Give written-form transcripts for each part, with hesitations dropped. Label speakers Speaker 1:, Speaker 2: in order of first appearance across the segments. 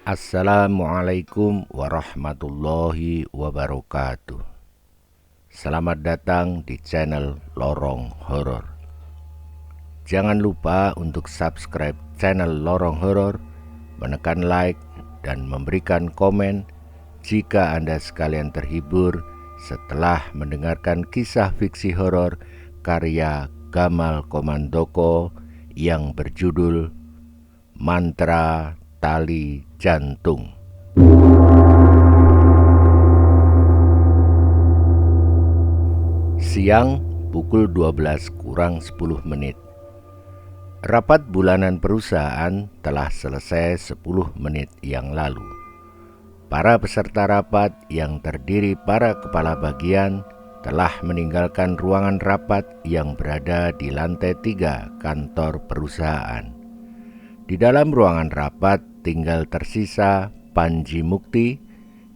Speaker 1: Assalamualaikum warahmatullahi wabarakatuh. Selamat datang di channel Lorong Horor. Jangan lupa untuk subscribe channel Lorong Horor, menekan like, dan memberikan komen jika Anda sekalian terhibur setelah mendengarkan kisah fiksi horor karya Gamal Komandoko yang berjudul Mantra Tali Jantung. Siang pukul 12 kurang 10 menit. Rapat bulanan perusahaan telah selesai 10 menit yang lalu. Para peserta rapat yang terdiri para kepala bagian telah meninggalkan ruangan rapat yang berada di lantai 3 kantor perusahaan. Di dalam ruangan rapat tinggal tersisa Panji Mukti,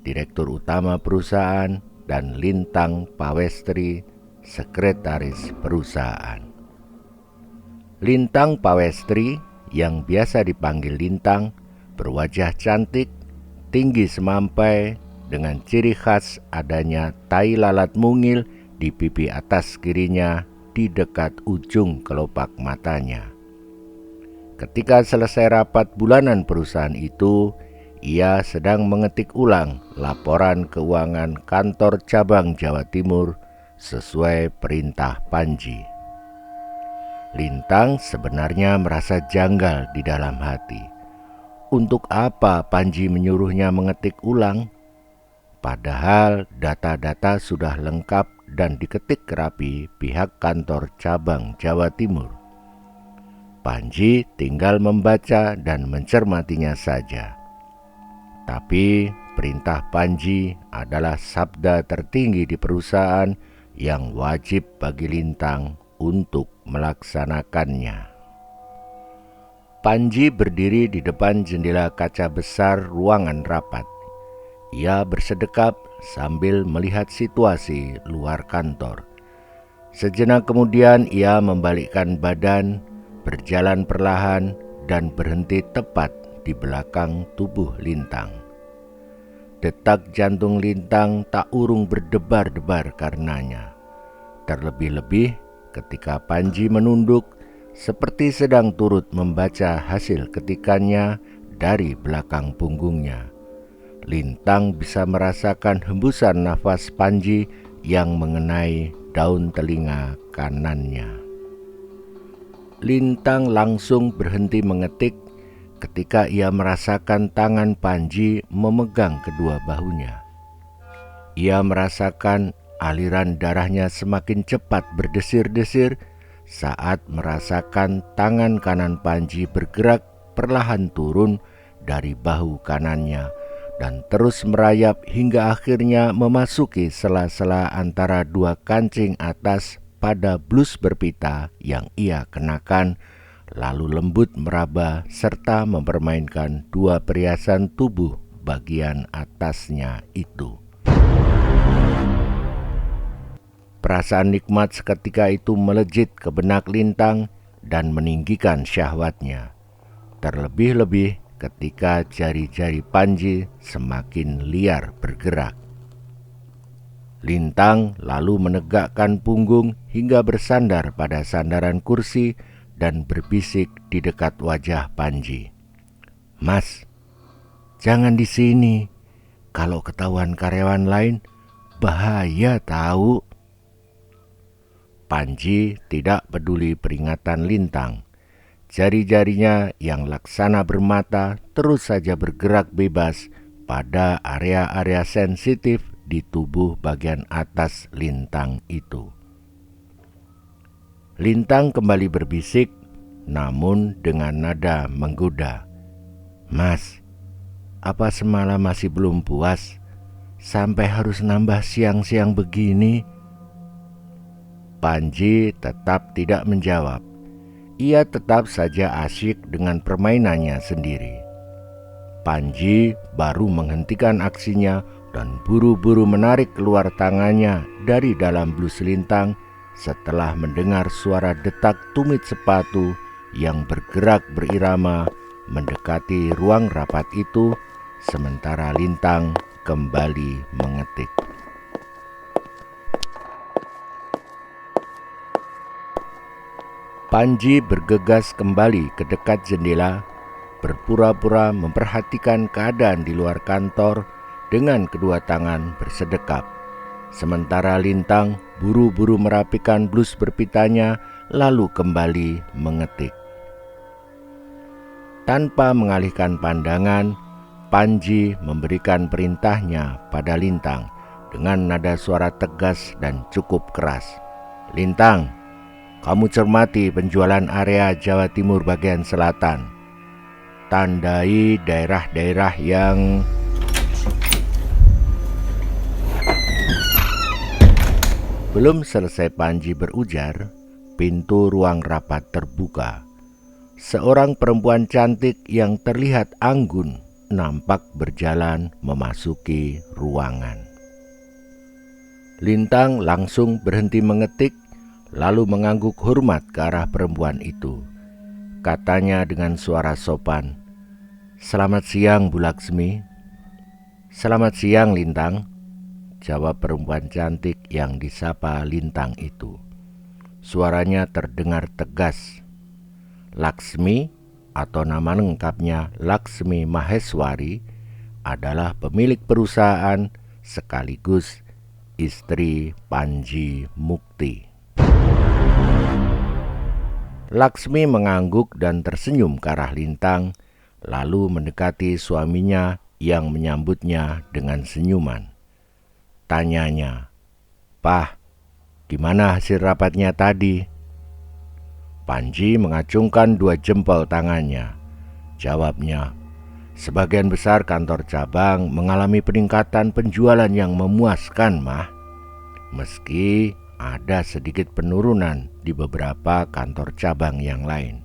Speaker 1: Direktur Utama perusahaan, dan Lintang Pawestri, Sekretaris perusahaan. Lintang Pawestri, yang biasa dipanggil Lintang, berwajah cantik, tinggi semampai, dengan ciri khas adanya tai lalat mungil di pipi atas kirinya di dekat ujung kelopak matanya. Ketika selesai rapat bulanan perusahaan itu, ia sedang mengetik ulang laporan keuangan kantor cabang Jawa Timur sesuai perintah Panji. Lintang sebenarnya merasa janggal di dalam hati. Untuk apa Panji menyuruhnya mengetik ulang? Padahal data-data sudah lengkap dan diketik rapi pihak kantor cabang Jawa Timur. Panji tinggal membaca dan mencermatinya saja. Tapi perintah Panji adalah sabda tertinggi di perusahaan yang wajib bagi Lintang untuk melaksanakannya. Panji berdiri di depan jendela kaca besar ruangan rapat. Ia bersedekap sambil melihat situasi luar kantor. Sejenak kemudian ia membalikkan badan, berjalan perlahan, dan berhenti tepat di belakang tubuh Lintang. Detak jantung Lintang tak urung berdebar-debar karenanya. Terlebih-lebih ketika Panji menunduk seperti sedang turut membaca hasil ketikannya dari belakang punggungnya. Lintang bisa merasakan hembusan nafas Panji yang mengenai daun telinga kanannya. Lintang langsung berhenti mengetik ketika ia merasakan tangan Panji memegang kedua bahunya. Ia merasakan aliran darahnya semakin cepat berdesir-desir saat merasakan tangan kanan Panji bergerak perlahan turun dari bahu kanannya dan terus merayap hingga akhirnya memasuki sela-sela antara dua kancing atas pada blus berpita yang ia kenakan, lalu lembut meraba serta mempermainkan dua perhiasan tubuh bagian atasnya itu. Perasaan nikmat seketika itu melejit ke benak Lintang dan meninggikan syahwatnya. Terlebih-lebih ketika jari-jari Panji semakin liar bergerak. Lintang lalu menegakkan punggung hingga bersandar pada sandaran kursi dan berbisik di dekat wajah Panji. "Mas, jangan di sini. Kalau ketahuan karyawan lain, bahaya tahu." Panji tidak peduli peringatan Lintang. Jari-jarinya yang laksana bermata terus saja bergerak bebas pada area-area sensitif di tubuh bagian atas Lintang itu. Lintang kembali berbisik, namun dengan nada menggoda. "Mas, apa semalam masih belum puas? Sampai harus nambah siang-siang begini?" Panji tetap tidak menjawab. Ia tetap saja asyik dengan permainannya sendiri. Panji baru menghentikan aksinya dan buru-buru menarik keluar tangannya dari dalam blus Lintang setelah mendengar suara detak tumit sepatu yang bergerak berirama mendekati ruang rapat itu sementara Lintang kembali mengetik. Panji bergegas kembali ke dekat jendela, berpura-pura memperhatikan keadaan di luar kantor dengan kedua tangan bersedekap. Sementara Lintang buru-buru merapikan blus berpitanya lalu kembali mengetik. Tanpa mengalihkan pandangan, Panji memberikan perintahnya pada Lintang dengan nada suara tegas dan cukup keras. "Lintang, kamu cermati penjualan area Jawa Timur bagian selatan. Tandai daerah-daerah yang..." Belum selesai Panji berujar, pintu ruang rapat terbuka. Seorang perempuan cantik yang terlihat anggun nampak berjalan memasuki ruangan. Lintang langsung berhenti mengetik, lalu mengangguk hormat ke arah perempuan itu. Katanya dengan suara sopan, "Selamat siang, Bu Laksmi." "Selamat siang, Lintang," jawab perempuan cantik yang disapa Lintang itu. Suaranya terdengar tegas. Laksmi atau nama lengkapnya Laksmi Maheswari adalah pemilik perusahaan sekaligus istri Panji Mukti. Laksmi mengangguk dan tersenyum ke arah Lintang, lalu mendekati suaminya yang menyambutnya dengan senyuman. Tanyanya, "Pah, gimana hasil rapatnya tadi?" Panji mengacungkan 2 jempol tangannya. Jawabnya, "Sebagian besar kantor cabang mengalami peningkatan penjualan yang memuaskan, Mah. Meski ada sedikit penurunan di beberapa kantor cabang yang lain.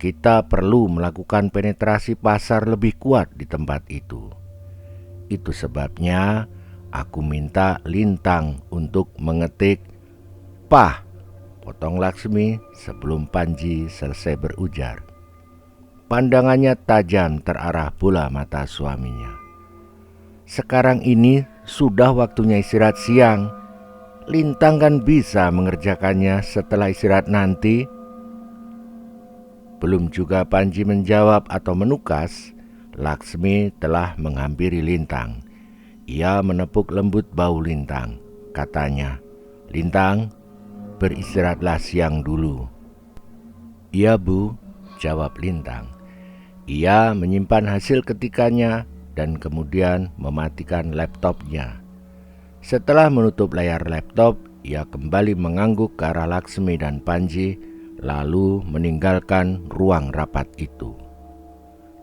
Speaker 1: Kita perlu melakukan penetrasi pasar lebih kuat di tempat itu. Itu sebabnya aku minta Lintang untuk mengetik." "Pah," potong Laksmi sebelum Panji selesai berujar. Pandangannya tajam terarah bola mata suaminya. "Sekarang ini sudah waktunya istirahat siang. Lintang kan bisa mengerjakannya setelah istirahat nanti." Belum juga Panji menjawab atau menukas, Laksmi telah menghampiri Lintang. Ia menepuk lembut bau Lintang. Katanya, "Lintang, beristirahatlah siang dulu." "Iya, Bu," jawab Lintang. Ia menyimpan hasil ketikannya dan kemudian mematikan laptopnya. Setelah menutup layar laptop, ia kembali mengangguk ke arah Laksmi dan Panji, lalu meninggalkan ruang rapat itu.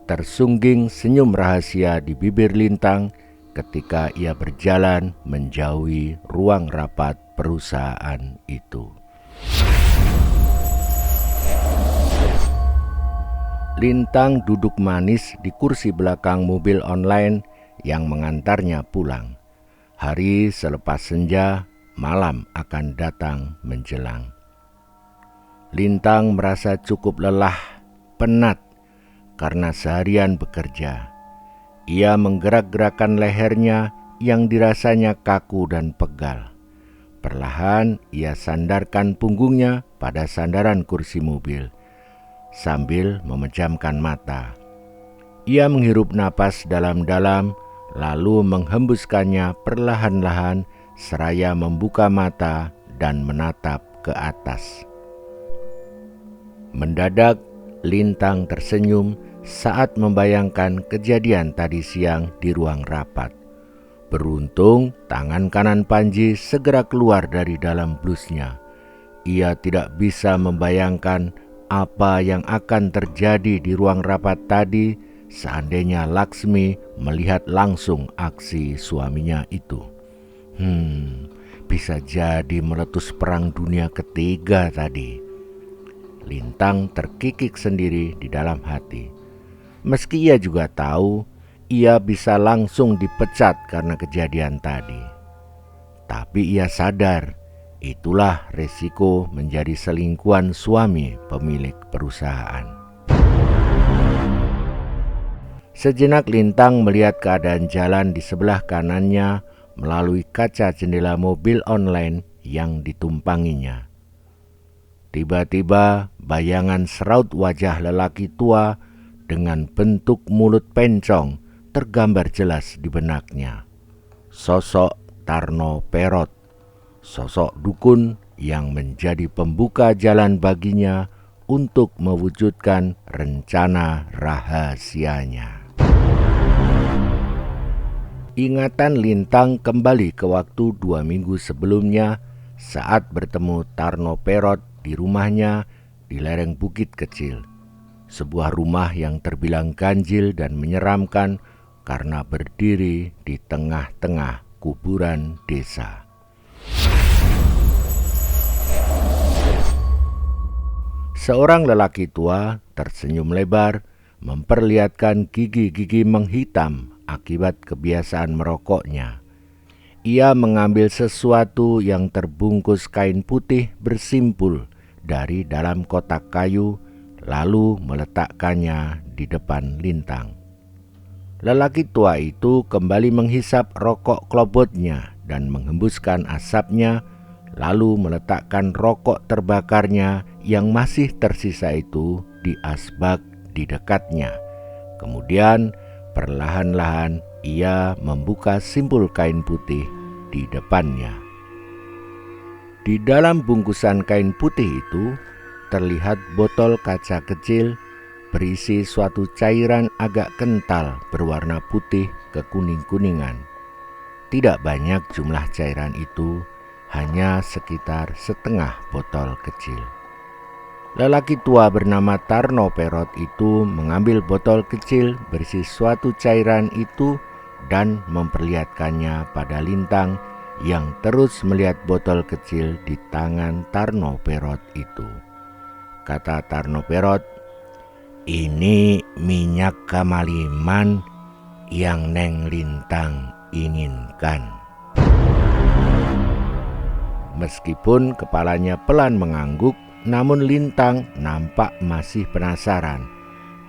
Speaker 1: Tersungging senyum rahasia di bibir Lintang ketika ia berjalan menjauhi ruang rapat perusahaan itu. Lintang duduk manis di kursi belakang mobil online yang mengantarnya pulang. Hari selepas senja, malam akan datang menjelang. Lintang merasa cukup lelah, penat karena seharian bekerja. Ia menggerak-gerakkan lehernya yang dirasanya kaku dan pegal. Perlahan ia sandarkan punggungnya pada sandaran kursi mobil sambil memejamkan mata. Ia menghirup napas dalam-dalam lalu menghembuskannya perlahan-lahan seraya membuka mata dan menatap ke atas. Mendadak Lintang tersenyum saat membayangkan kejadian tadi siang di ruang rapat. Beruntung tangan kanan Panji segera keluar dari dalam blusnya. Ia tidak bisa membayangkan apa yang akan terjadi di ruang rapat tadi seandainya Laksmi melihat langsung aksi suaminya itu. Bisa jadi meletus perang dunia ketiga tadi. Lintang terkikik sendiri di dalam hati. Meski ia juga tahu ia bisa langsung dipecat karena kejadian tadi. Tapi ia sadar itulah resiko menjadi selingkuhan suami pemilik perusahaan. Sejenak Lintang melihat keadaan jalan di sebelah kanannya melalui kaca jendela mobil online yang ditumpanginya. Tiba-tiba bayangan seraut wajah lelaki tua dengan bentuk mulut pencong tergambar jelas di benaknya. Sosok Tarno Perot, sosok dukun yang menjadi pembuka jalan baginya untuk mewujudkan rencana rahasianya. Ingatan Lintang kembali ke waktu 2 minggu sebelumnya saat bertemu Tarno Perot di rumahnya di lereng bukit kecil. Sebuah rumah yang terbilang ganjil dan menyeramkan karena berdiri di tengah-tengah kuburan desa. Seorang lelaki tua tersenyum lebar, memperlihatkan gigi-gigi menghitam akibat kebiasaan merokoknya. Ia mengambil sesuatu yang terbungkus kain putih bersimpul dari dalam kotak kayu, lalu meletakkannya di depan Lintang. Lelaki tua itu kembali menghisap rokok klobotnya dan menghembuskan asapnya, lalu meletakkan rokok terbakarnya yang masih tersisa itu di asbak di dekatnya. Kemudian perlahan-lahan ia membuka simpul kain putih di depannya. Di dalam bungkusan kain putih itu terlihat botol kaca kecil berisi suatu cairan agak kental berwarna putih kekuning-kuningan. Tidak banyak jumlah cairan itu, hanya sekitar setengah botol kecil. Lelaki tua bernama Tarno Perot itu mengambil botol kecil berisi suatu cairan itu dan memperlihatkannya pada Lintang yang terus melihat botol kecil di tangan Tarno Perot itu. Kata Tarno Perot, "Ini minyak kamaliman yang Neng Lintang inginkan." Meskipun kepalanya pelan mengangguk, namun Lintang nampak masih penasaran.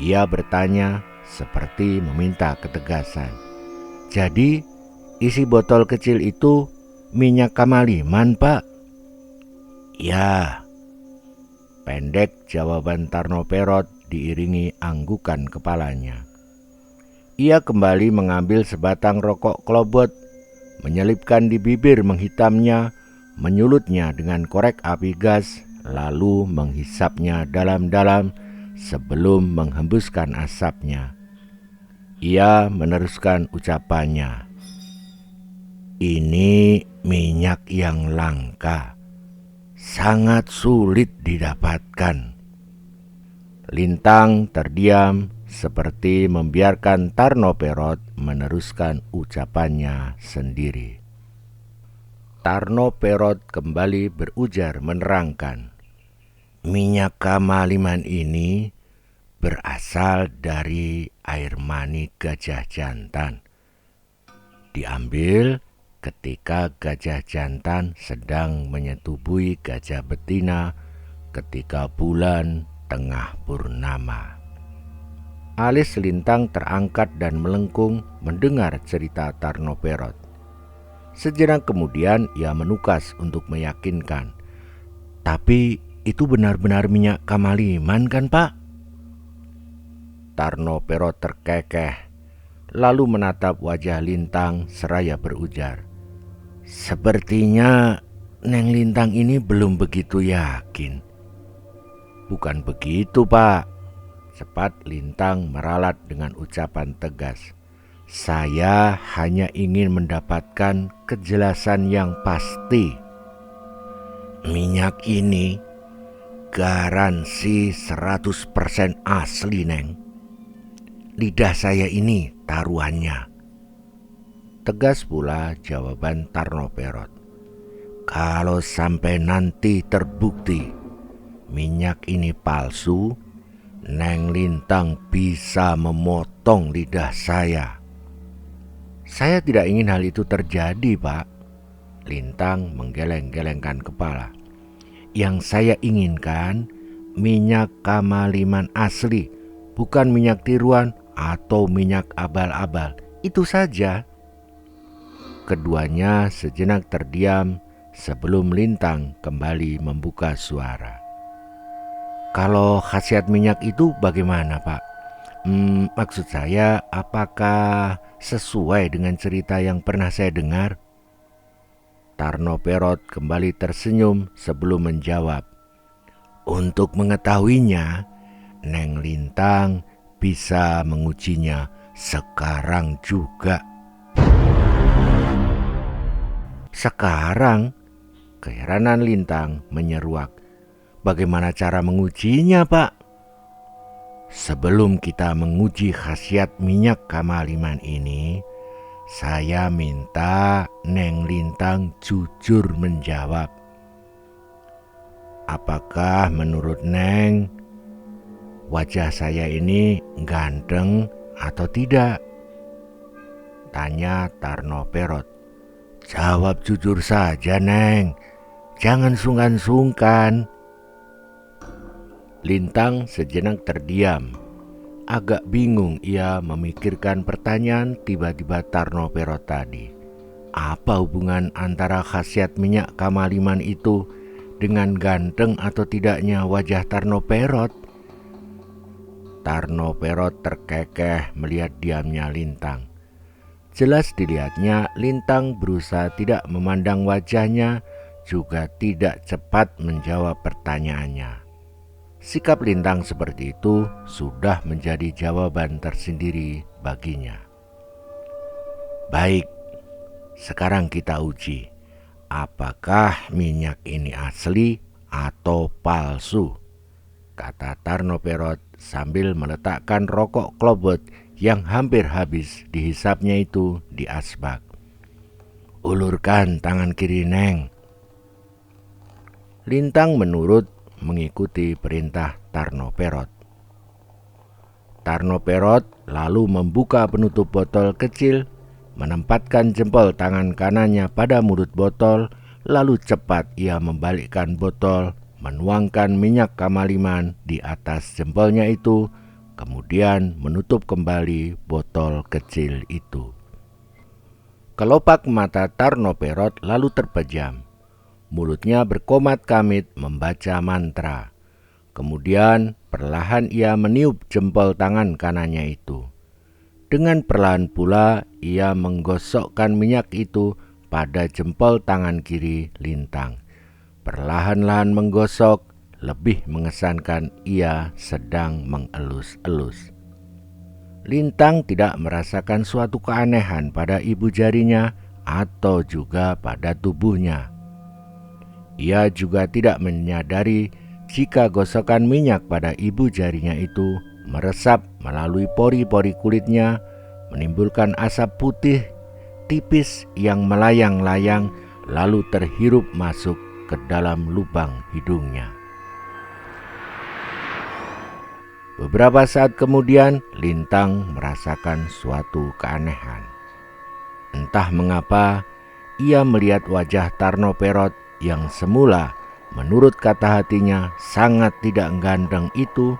Speaker 1: Ia bertanya seperti meminta ketegasan. "Jadi isi botol kecil itu minyak kamaliman, Pak?" "Ya," pendek jawaban Tarno Perot diiringi anggukan kepalanya. Ia kembali mengambil sebatang rokok klobot, menyelipkan di bibir menghitamnya, menyulutnya dengan korek api gas, lalu menghisapnya dalam-dalam sebelum menghembuskan asapnya. Ia meneruskan ucapannya, "Ini minyak yang langka, sangat sulit didapatkan." Lintang terdiam seperti membiarkan Tarno Perot meneruskan ucapannya sendiri. Tarno Perot kembali berujar menerangkan, "Minyak kamaliman ini berasal dari air mani gajah jantan. Diambil ketika gajah jantan sedang menyetubuhi gajah betina ketika bulan tengah purnama." Alis Lintang terangkat dan melengkung mendengar cerita Tarno Perot. Sejenak kemudian ia menukas untuk meyakinkan, "Tapi itu benar-benar minyak kamaliman kan, Pak?" Tarno Perot terkekeh, lalu menatap wajah Lintang seraya berujar, "Sepertinya Neng Lintang ini belum begitu yakin." "Bukan begitu, Pak," cepat Lintang meralat dengan ucapan tegas. "Saya hanya ingin mendapatkan kejelasan yang pasti. Minyak ini garansi 100% asli, Neng. Lidah saya ini taruhannya." Tegas pula jawaban Tarno Perot. "Kalau sampai nanti terbukti minyak ini palsu, Neng Lintang bisa memotong lidah saya." "Saya tidak ingin hal itu terjadi, Pak." Lintang menggeleng-gelengkan kepala. "Yang saya inginkan minyak kamaliman asli, bukan minyak tiruan atau minyak abal-abal. Itu saja. Keduanya sejenak terdiam sebelum Lintang kembali membuka suara. Kalau khasiat minyak itu bagaimana, Pak? Maksud saya, apakah sesuai dengan cerita yang pernah saya dengar? Tarno Perot kembali tersenyum sebelum menjawab. Untuk mengetahuinya, Neng Lintang bisa mengujinya sekarang juga. Sekarang? Keheranan Lintang menyeruak. Bagaimana cara mengujinya, Pak? Sebelum kita menguji khasiat minyak kamaliman ini, saya minta Neng Lintang jujur menjawab. Apakah menurut Neng, wajah saya ini ganteng atau tidak? Tanya Tarno Perot. Jawab jujur saja, Neng. Jangan sungkan-sungkan. Lintang sejenak terdiam. Agak bingung ia memikirkan pertanyaan tiba-tiba Tarno Perot tadi. Apa hubungan antara khasiat minyak kamaliman itu dengan ganteng atau tidaknya wajah Tarno Perot? Tarno Perot terkekeh melihat diamnya Lintang. Jelas dilihatnya Lintang berusaha tidak memandang wajahnya, juga tidak cepat menjawab pertanyaannya. Sikap Lintang seperti itu sudah menjadi jawaban tersendiri baginya. Baik, sekarang kita uji. Apakah minyak ini asli atau palsu? Kata Tarno Perot sambil meletakkan rokok klobot yang hampir habis dihisapnya itu di asbak. Ulurkan tangan kiri, Neng. Lintang menurut mengikuti perintah Tarno Perot. Tarno Perot lalu membuka penutup botol kecil, menempatkan jempol tangan kanannya pada mulut botol, lalu cepat ia membalikkan botol, menuangkan minyak kamaliman di atas jempolnya itu, kemudian menutup kembali botol kecil itu. Kelopak mata Tarno Perot lalu terpejam. Mulutnya berkomat kamit membaca mantra. Kemudian perlahan ia meniup jempol tangan kanannya itu. Dengan perlahan pula ia menggosokkan minyak itu pada jempol tangan kiri Lintang. Perlahan-lahan menggosok, lebih mengesankan ia sedang mengelus-elus. Lintang tidak merasakan suatu keanehan pada ibu jarinya atau juga pada tubuhnya. Ia juga tidak menyadari jika gosokan minyak pada ibu jarinya itu meresap melalui pori-pori kulitnya, menimbulkan asap putih tipis yang melayang-layang lalu terhirup masuk ke dalam lubang hidungnya. Beberapa saat kemudian, Lintang merasakan suatu keanehan. Entah mengapa, ia melihat wajah Tarno Perot yang semula menurut kata hatinya sangat tidak ganteng itu,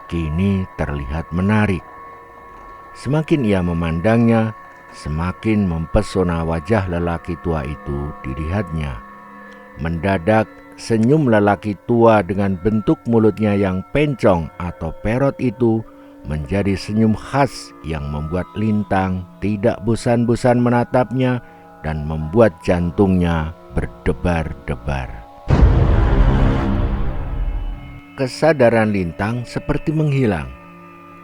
Speaker 1: kini terlihat menarik. Semakin ia memandangnya, semakin mempesona wajah lelaki tua itu dilihatnya. Mendadak senyum lelaki tua dengan bentuk mulutnya yang pencong atau perot itu menjadi senyum khas yang membuat Lintang tidak bosan-bosan menatapnya dan membuat jantungnya berdebar-debar. Kesadaran Lintang seperti menghilang.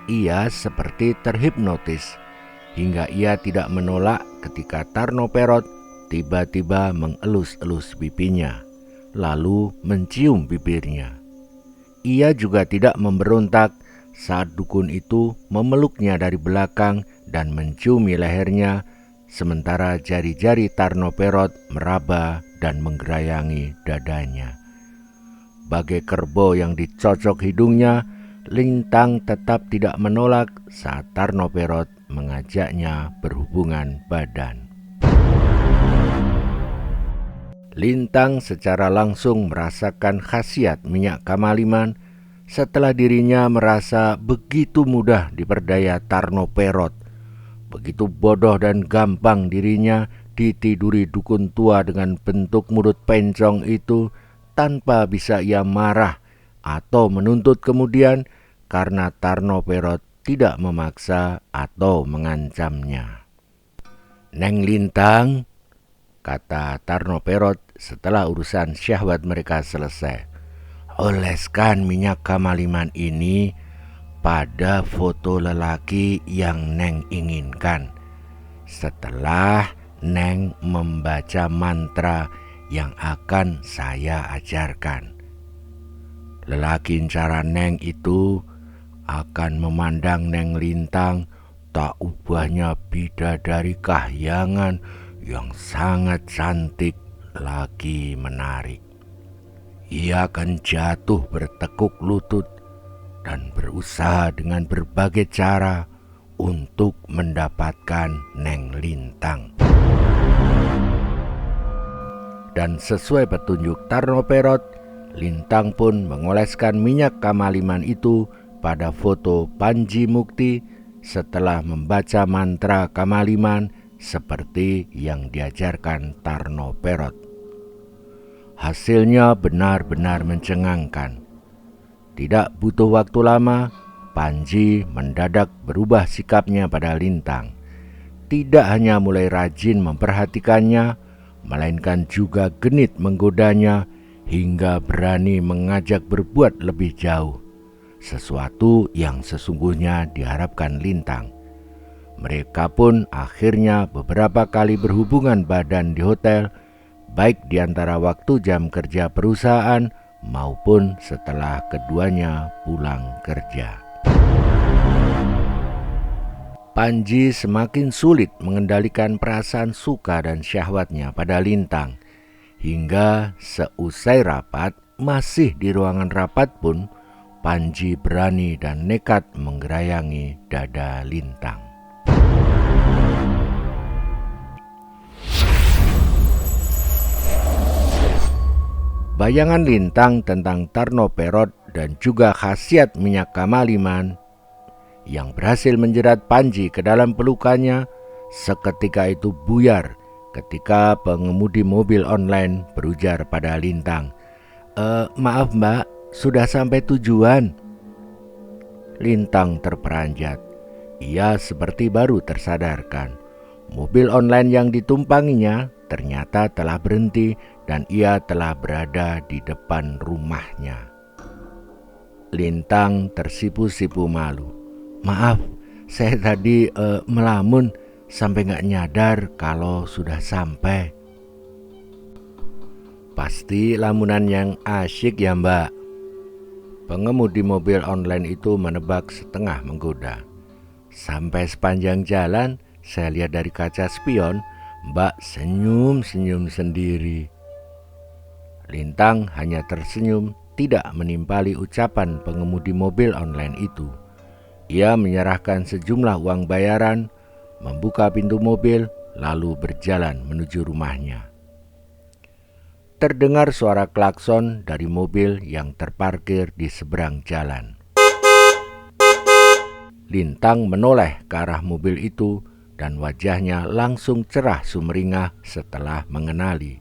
Speaker 1: Ia seperti terhipnotis hingga ia tidak menolak ketika Tarno Perot tiba-tiba mengelus-elus pipinya, lalu mencium bibirnya. Ia juga tidak memberontak saat dukun itu memeluknya dari belakang dan menciumi lehernya, sementara jari-jari Tarno Perot meraba dan menggerayangi dadanya. Bagai kerbau yang dicocok hidungnya, Lintang tetap tidak menolak saat Tarno Perot mengajaknya berhubungan badan. Lintang secara langsung merasakan khasiat minyak kamaliman setelah dirinya merasa begitu mudah diperdaya Tarno Perot, begitu bodoh dan gampang dirinya ditiduri dukun tua dengan bentuk mulut pencong itu tanpa bisa ia marah atau menuntut kemudian karena Tarno Perot tidak memaksa atau mengancamnya. "Neng Lintang," kata Tarno Perot setelah urusan syahwat mereka selesai, "oleskan minyak kamaliman ini pada foto lelaki yang Neng inginkan. Setelah Neng membaca mantra yang akan saya ajarkan, lelaki incaran Neng itu akan memandang Neng Lintang tak ubahnya bidadari kahyangan yang sangat cantik lagi menarik. Ia akan jatuh bertekuk lutut dan berusaha dengan berbagai cara untuk mendapatkan Neng Lintang." Dan sesuai petunjuk Tarno Perot, Lintang pun mengoleskan minyak kamaliman itu pada foto Panji Mukti setelah membaca mantra kamaliman seperti yang diajarkan Tarno Perot. Hasilnya benar-benar mencengangkan. Tidak butuh waktu lama, Panji mendadak berubah sikapnya pada Lintang. Tidak hanya mulai rajin memperhatikannya, melainkan juga genit menggodanya hingga berani mengajak berbuat lebih jauh, sesuatu yang sesungguhnya diharapkan Lintang. Mereka pun akhirnya beberapa kali berhubungan badan di hotel, baik di antara waktu jam kerja perusahaan maupun setelah keduanya pulang kerja. Panji semakin sulit mengendalikan perasaan suka dan syahwatnya pada Lintang, hingga seusai rapat, masih di ruangan rapat pun, Panji berani dan nekat menggerayangi dada Lintang. Bayangan Lintang tentang Tarno Perot dan juga khasiat minyak kamaliman yang berhasil menjerat Panji ke dalam pelukannya seketika itu buyar ketika pengemudi mobil online berujar pada Lintang, "Maaf Mbak, sudah sampai tujuan." Lintang terperanjat. Ia seperti baru tersadarkan. Mobil online yang ditumpanginya ternyata telah berhenti dan ia telah berada di depan rumahnya. Lintang tersipu-sipu malu. "Maaf, saya tadi melamun sampai gak nyadar kalau sudah sampai." "Pasti lamunan yang asyik ya Mbak." Pengemudi mobil online itu menebak setengah menggoda. "Sampai sepanjang jalan saya lihat dari kaca spion, Mbak senyum-senyum sendiri." Lintang hanya tersenyum, tidak menimpali ucapan pengemudi mobil online itu. Ia menyerahkan sejumlah uang bayaran, membuka pintu mobil, lalu berjalan menuju rumahnya. Terdengar suara klakson dari mobil yang terparkir di seberang jalan. Lintang menoleh ke arah mobil itu dan wajahnya langsung cerah sumringah setelah mengenali.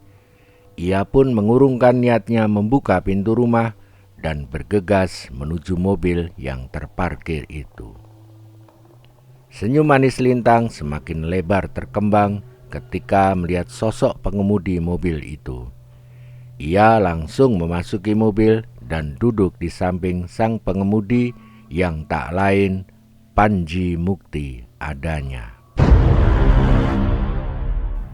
Speaker 1: Ia pun mengurungkan niatnya membuka pintu rumah dan bergegas menuju mobil yang terparkir itu. Senyum manis Lintang semakin lebar terkembang ketika melihat sosok pengemudi mobil itu. Ia langsung memasuki mobil dan duduk di samping sang pengemudi yang tak lain Panji Mukti adanya.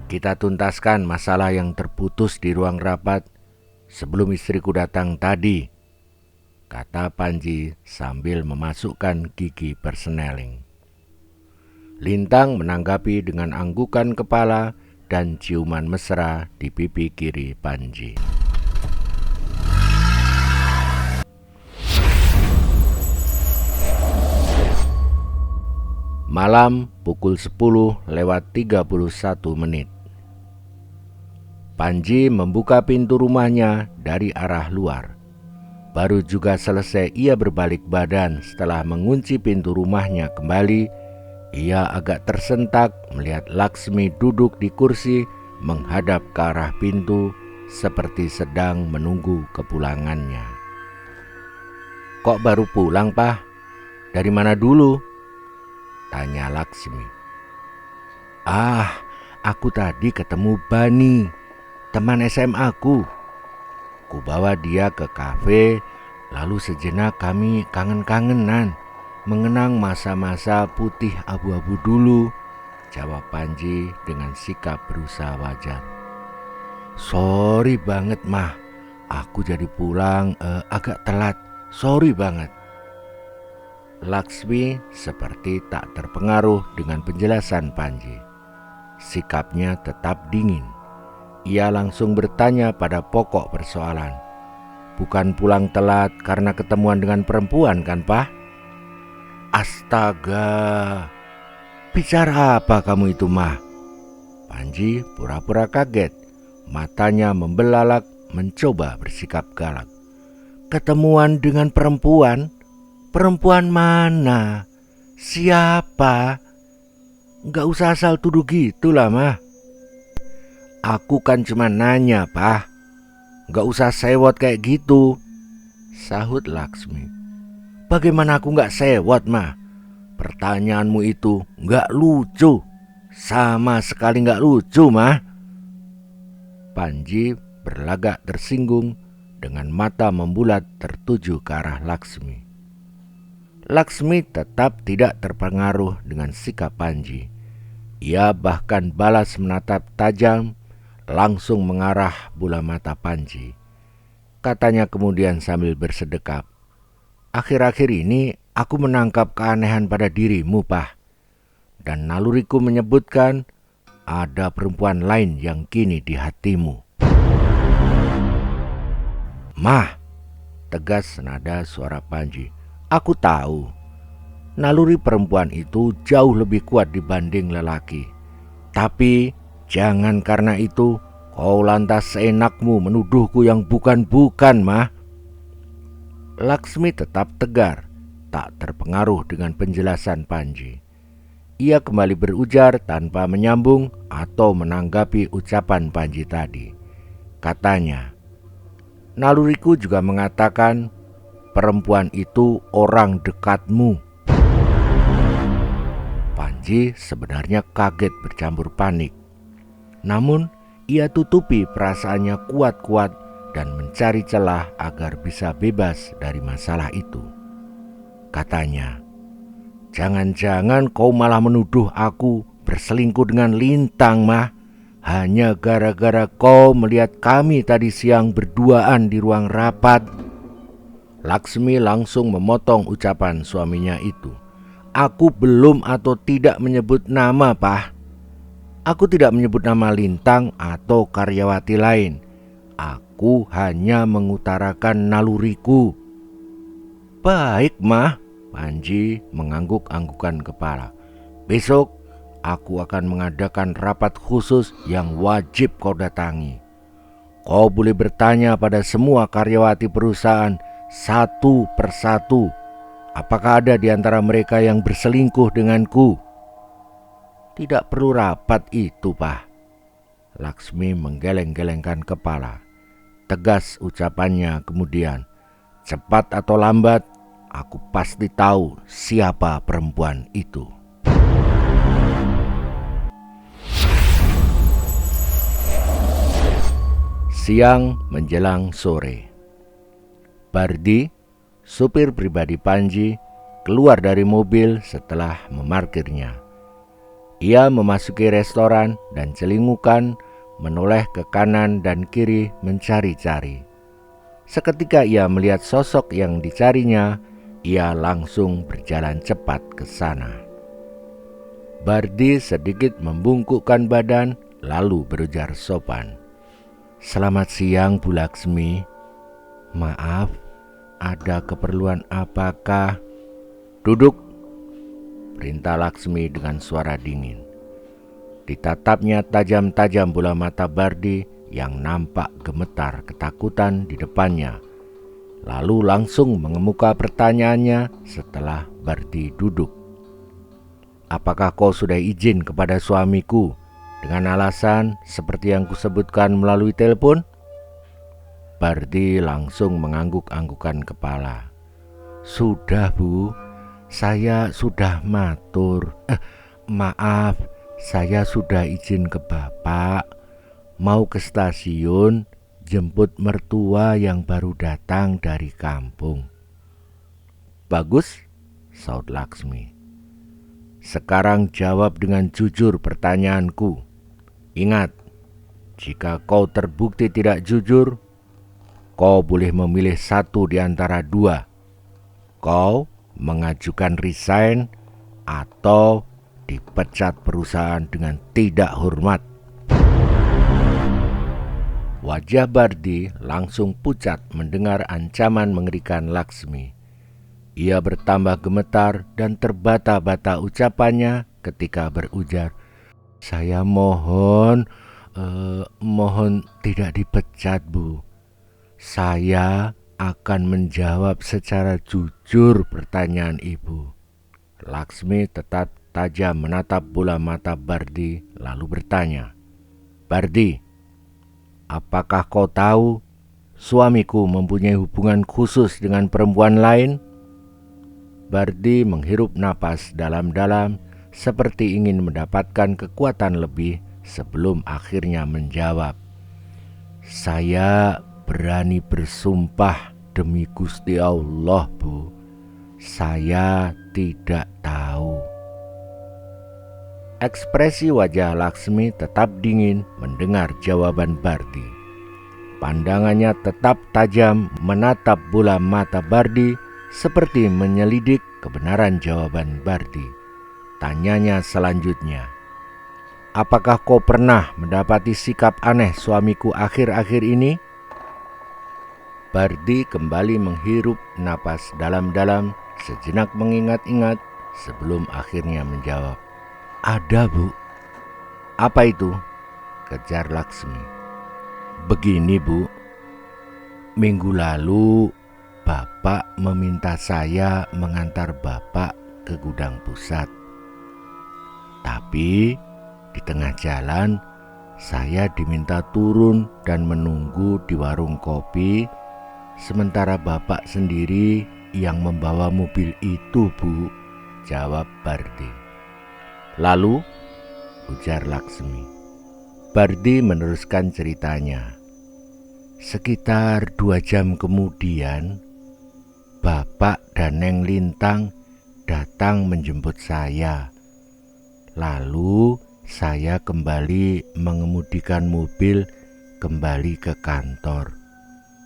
Speaker 1: "Kita tuntaskan masalah yang terputus di ruang rapat sebelum istriku datang tadi," kata Panji sambil memasukkan gigi perseneling. Lintang menanggapi dengan anggukan kepala dan ciuman mesra di pipi kiri Panji. Malam pukul 10:31. Panji membuka pintu rumahnya dari arah luar. Baru juga selesai ia berbalik badan setelah mengunci pintu rumahnya kembali, ia agak tersentak melihat Laksmi duduk di kursi menghadap ke arah pintu seperti sedang menunggu kepulangannya. "Kok baru pulang, Pak? Dari mana dulu?" tanya Laksmi. Aku tadi ketemu Bani, teman SMA aku. Ku bawa dia ke kafe, lalu sejenak kami kangen-kangenan, mengenang masa-masa putih abu-abu dulu, jawab Panji dengan sikap berusaha wajar. "Sorry banget, Mah. Aku jadi pulang agak telat. Sorry banget." Laksmi seperti tak terpengaruh dengan penjelasan Panji. Sikapnya tetap dingin. Ia langsung bertanya pada pokok persoalan. "Bukan pulang telat karena ketemuan dengan perempuan kan, Pak?" "Astaga, bicara apa kamu itu, Mah?" Panji pura-pura kaget. Matanya membelalak mencoba bersikap galak. "Ketemuan dengan perempuan? Perempuan mana? Siapa? Gak usah asal tuduh gitulah, Mah. Aku kan cuma nanya, Pak. Gak usah sewot kayak gitu," sahut Laksmi. "Bagaimana aku gak sewot, Mah? Pertanyaanmu itu gak lucu. Sama sekali gak lucu, Mah." Panji berlagak tersinggung dengan mata membulat tertuju ke arah Laksmi. Laksmi tetap tidak terpengaruh dengan sikap Panji. Ia bahkan balas menatap tajam langsung mengarah bola mata Panji. Katanya kemudian sambil bersedekap, "Akhir-akhir ini aku menangkap keanehan pada dirimu, Pak. Dan naluriku menyebutkan ada perempuan lain yang kini di hatimu." "Mah," tegas nada suara Panji, "aku tahu naluri perempuan itu jauh lebih kuat dibanding lelaki. Tapi jangan karena itu kau lantas seenakmu menuduhku yang bukan-bukan, Mah." Laksmi tetap tegar, tak terpengaruh dengan penjelasan Panji. Ia kembali berujar tanpa menyambung atau menanggapi ucapan Panji tadi. Katanya, "Naluriku juga mengatakan perempuan itu orang dekatmu." Panji sebenarnya kaget bercampur panik. Namun ia tutupi perasaannya kuat-kuat dan mencari celah agar bisa bebas dari masalah itu. Katanya, "Jangan-jangan kau malah menuduh aku berselingkuh dengan Lintang, Mah. Hanya gara-gara kau melihat kami tadi siang berduaan di ruang rapat." Laksmi langsung memotong ucapan suaminya itu. "Aku belum atau tidak menyebut nama, Pak. Aku tidak menyebut nama Lintang atau karyawati lain. Aku hanya mengutarakan naluriku." "Baik, Mah." Panji mengangguk-anggukan kepala. "Besok aku akan mengadakan rapat khusus yang wajib kau datangi. Kau boleh bertanya pada semua karyawati perusahaan satu persatu, apakah ada di antara mereka yang berselingkuh denganku." "Tidak perlu rapat itu, Pak." Laksmi menggeleng-gelengkan kepala. Tegas ucapannya kemudian, "Cepat atau lambat, aku pasti tahu siapa perempuan itu." Siang menjelang sore, Bardi, supir pribadi Panji, keluar dari mobil setelah memarkirnya. Ia memasuki restoran dan celingukan menoleh ke kanan dan kiri mencari-cari. Seketika ia melihat sosok yang dicarinya, ia langsung berjalan cepat ke sana. Bardi sedikit membungkukkan badan lalu berujar sopan, "Selamat siang, Bu Laksmi. Maaf, ada keperluan apakah?" "Duduk," perintah Laksmi dengan suara dingin. Ditatapnya tajam-tajam bola mata Bardi yang nampak gemetar ketakutan di depannya. lalu langsung mengemuka pertanyaannya setelah Bardi duduk. Apakah kau sudah izin kepada suamiku dengan alasan seperti yang kusebutkan melalui telepon? Bardi langsung mengangguk-anggukan kepala. Sudah Bu, saya sudah matur. Maaf, saya sudah izin ke Bapak. Mau ke stasiun, jemput mertua yang baru datang dari kampung. Bagus, saut Laksmi. Sekarang jawab dengan jujur pertanyaanku. Ingat, jika kau terbukti tidak jujur, kau boleh memilih satu di antara dua. Kau mengajukan resign atau dipecat perusahaan dengan tidak hormat. Wajah Bardi langsung pucat mendengar ancaman mengerikan Laksmi. Ia bertambah gemetar dan terbata-bata ucapannya ketika berujar, "Saya mohon tidak dipecat, Bu. Saya akan menjawab secara jujur pertanyaan Ibu." Laksmi tetap tajam menatap bola mata Bardi lalu bertanya, "Bardi, apakah kau tahu suamiku mempunyai hubungan khusus dengan perempuan lain?" Bardi menghirup napas dalam-dalam seperti ingin mendapatkan kekuatan lebih sebelum akhirnya menjawab, "Saya berani bersumpah demi Gusti Allah, Bu. Saya tidak tahu." Ekspresi wajah Laksmi tetap dingin mendengar jawaban Bardi. Pandangannya tetap tajam menatap bola mata Bardi seperti menyelidik kebenaran jawaban Bardi. Tanyanya selanjutnya, "Apakah kau pernah mendapati sikap aneh suamiku akhir-akhir ini?" Bardi kembali menghirup napas dalam-dalam, sejenak mengingat-ingat sebelum akhirnya menjawab, "Ada, Bu." "Apa itu?" kejar Laksmi. "Begini, Bu. Minggu lalu Bapak meminta saya mengantar Bapak ke gudang pusat. Tapi di tengah jalan saya diminta turun dan menunggu di warung kopi, sementara Bapak sendiri yang membawa mobil itu, Bu," jawab Bardi. "Lalu?" ujar Laksmi. Bardi meneruskan ceritanya. "Sekitar 2 jam kemudian, Bapak dan Neng Lintang datang menjemput saya. Lalu saya kembali mengemudikan mobil kembali ke kantor."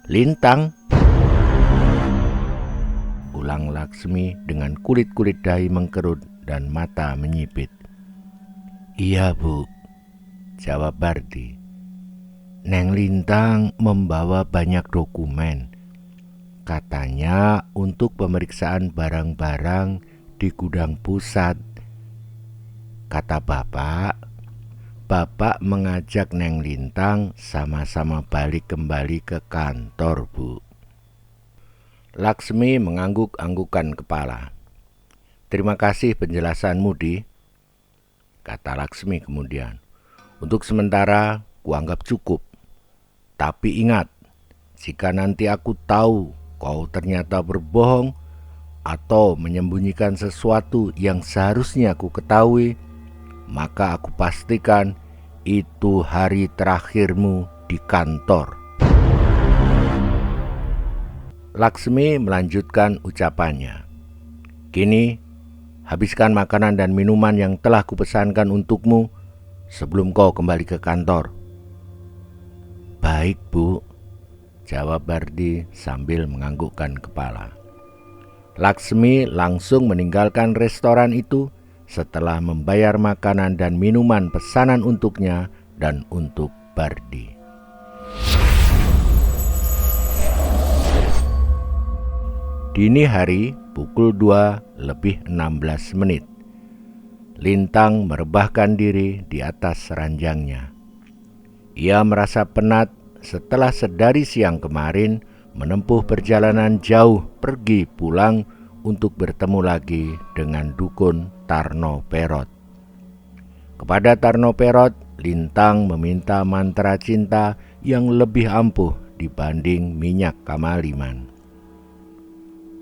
Speaker 1: "Lintang?" ulang Laksmi dengan kulit-kulit dahi mengkerut dan mata menyipit. "Iya, Bu," jawab Bardi. "Neng Lintang membawa banyak dokumen. Katanya untuk pemeriksaan barang-barang di gudang pusat. Kata Bapak mengajak Neng Lintang sama-sama balik kembali ke kantor, Bu." Laksmi mengangguk-anggukan kepala. "Terima kasih penjelasanmu, Di," kata Laksmi kemudian. "Untuk sementara kuanggap cukup. Tapi ingat, jika nanti aku tahu kau ternyata berbohong atau menyembunyikan sesuatu yang seharusnya aku ketahui, maka aku pastikan itu hari terakhirmu di kantor." Laksmi melanjutkan ucapannya. "Kini, habiskan makanan dan minuman yang telah kupesankan untukmu sebelum kau kembali ke kantor." "Baik, Bu," jawab Bardi sambil menganggukkan kepala. Laksmi langsung meninggalkan restoran itu setelah membayar makanan dan minuman pesanan untuknya dan untuk Bardi. Dini hari pukul 2:16. Lintang merebahkan diri di atas ranjangnya. Ia merasa penat setelah sedari siang kemarin menempuh perjalanan jauh pergi pulang untuk bertemu lagi dengan dukun Tarno Perot. Kepada Tarno Perot, Lintang meminta mantra cinta yang lebih ampuh dibanding minyak kamaliman.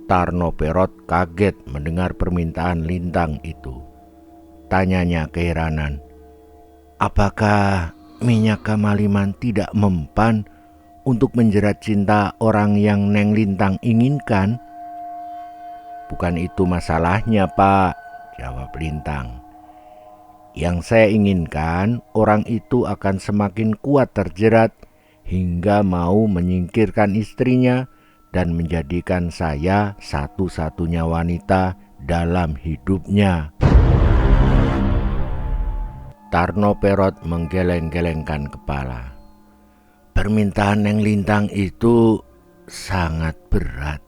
Speaker 1: Tarno Perot kaget mendengar permintaan Lintang itu. Tanyanya keheranan, apakah minyak kamaliman tidak mempan untuk menjerat cinta orang yang Neng Lintang inginkan? Bukan itu masalahnya, Pak, jawab Lintang. Yang saya inginkan, orang itu akan semakin kuat terjerat hingga mau menyingkirkan istrinya dan menjadikan saya satu-satunya wanita dalam hidupnya. Tarno Perot menggeleng-gelengkan kepala. Permintaan Neng Lintang itu sangat berat.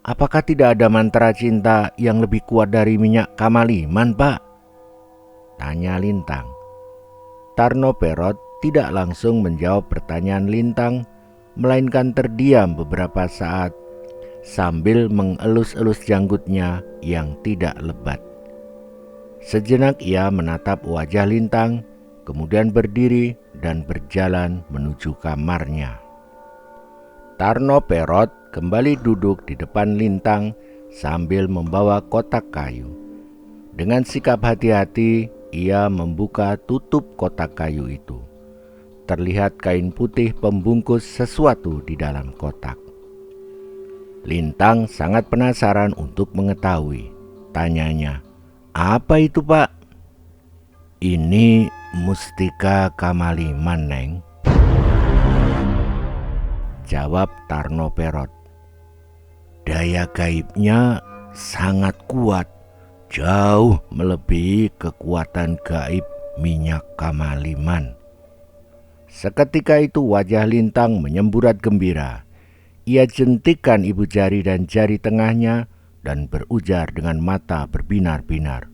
Speaker 1: Apakah tidak ada mantra cinta yang lebih kuat dari minyak kamaliman, Pak? Tanya Lintang. Tarno Perot tidak langsung menjawab pertanyaan Lintang, melainkan terdiam beberapa saat sambil mengelus-elus janggutnya yang tidak lebat. Sejenak ia menatap wajah Lintang, kemudian berdiri dan berjalan menuju kamarnya. Tarno Perot kembali duduk di depan Lintang sambil membawa kotak kayu. Dengan sikap hati-hati, ia membuka tutup kotak kayu itu. Terlihat kain putih pembungkus sesuatu di dalam kotak. Lintang sangat penasaran untuk mengetahui. Tanyanya, apa itu, Pak? Ini mustika kamaliman, Neng, jawab Tarno Perot. Daya gaibnya sangat kuat, jauh melebihi kekuatan gaib minyak kamaliman. Seketika itu wajah Lintang menyemburat gembira. Ia jentikkan ibu jari dan jari tengahnya dan berujar dengan mata berbinar-binar.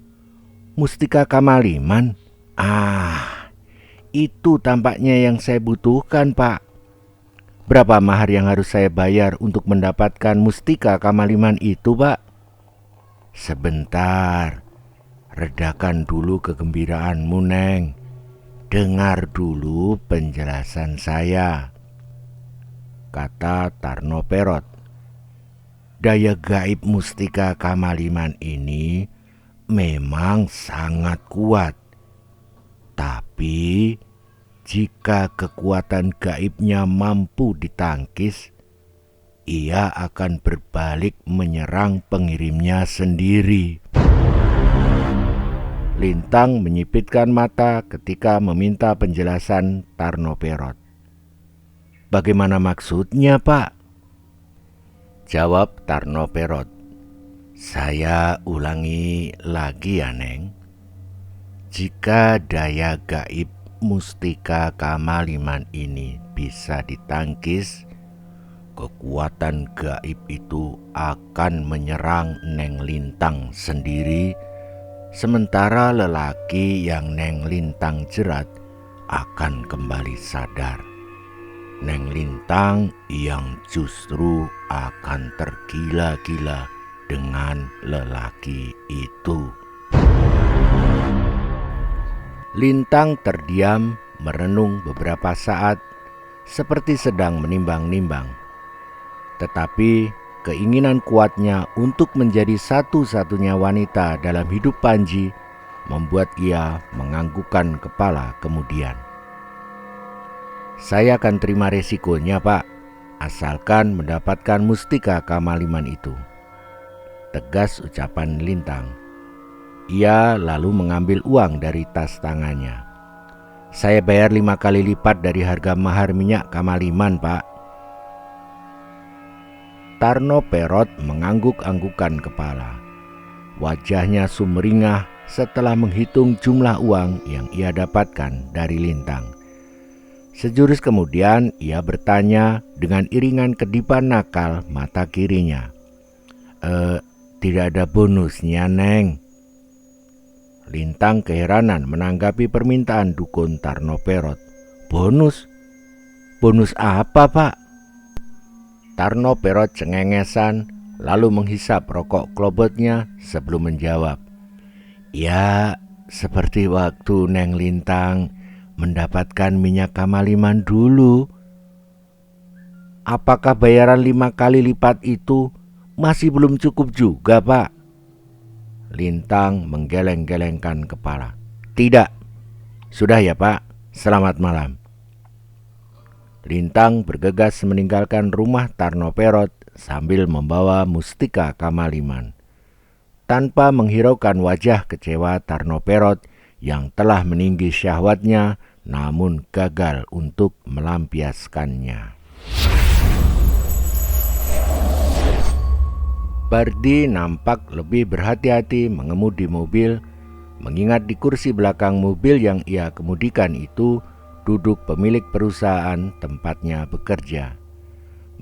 Speaker 1: Mustika kamaliman? Itu tampaknya yang saya butuhkan, Pak. Berapa mahar yang harus saya bayar untuk mendapatkan mustika kamaliman itu, Pak? Sebentar, redakan dulu kegembiraanmu, Neng. Dengar dulu penjelasan saya, kata Tarno Perot. Daya gaib mustika kamaliman ini memang sangat kuat. Tapi jika kekuatan gaibnya mampu ditangkis, ia akan berbalik menyerang pengirimnya sendiri. Lintang menyipitkan mata ketika meminta penjelasan Tarno Perot. Bagaimana maksudnya, Pak? Jawab Tarno Perot. Saya ulangi lagi ya, Neng. Jika daya gaib mustika kamaliman ini bisa ditangkis, kekuatan gaib itu akan menyerang Neng Lintang sendiri, sementara lelaki yang Neng Lintang jerat akan kembali sadar. Neng Lintang yang justru akan tergila-gila dengan lelaki itu. Lintang terdiam merenung beberapa saat seperti sedang menimbang-nimbang. Tetapi keinginan kuatnya untuk menjadi satu-satunya wanita dalam hidup Panji membuat ia menganggukkan kepala kemudian. Saya akan terima resikonya, Pak, asalkan mendapatkan mustika kamaliman itu, tegas ucapan Lintang. Ia lalu mengambil uang dari tas tangannya. Saya bayar 5 kali lipat dari harga mahar minyak kamaliman, Pak. Tarno Perot mengangguk-anggukan kepala. Wajahnya sumringah setelah menghitung jumlah uang yang ia dapatkan dari Lintang. Sejurus kemudian ia bertanya dengan iringan kedipan nakal mata kirinya. Tidak ada bonusnya, Neng. Lintang keheranan menanggapi permintaan dukun Tarno Perot. Bonus? Bonus apa, Pak? Tarno Perot cengengesan lalu menghisap rokok klobotnya sebelum menjawab. Ya, seperti waktu Neng Lintang mendapatkan minyak kamaliman dulu. Apakah bayaran 5 kali lipat itu masih belum cukup juga, Pak? Lintang menggeleng-gelengkan kepala. Tidak. Sudah ya, Pak. Selamat malam. Lintang bergegas meninggalkan rumah Tarno Perot sambil membawa mustika kamaliman. Tanpa menghiraukan wajah kecewa Tarno Perot yang telah meninggi syahwatnya namun gagal untuk melampiaskannya. Bardi nampak lebih berhati-hati mengemudi mobil, mengingat di kursi belakang mobil yang ia kemudikan itu duduk pemilik perusahaan tempatnya bekerja.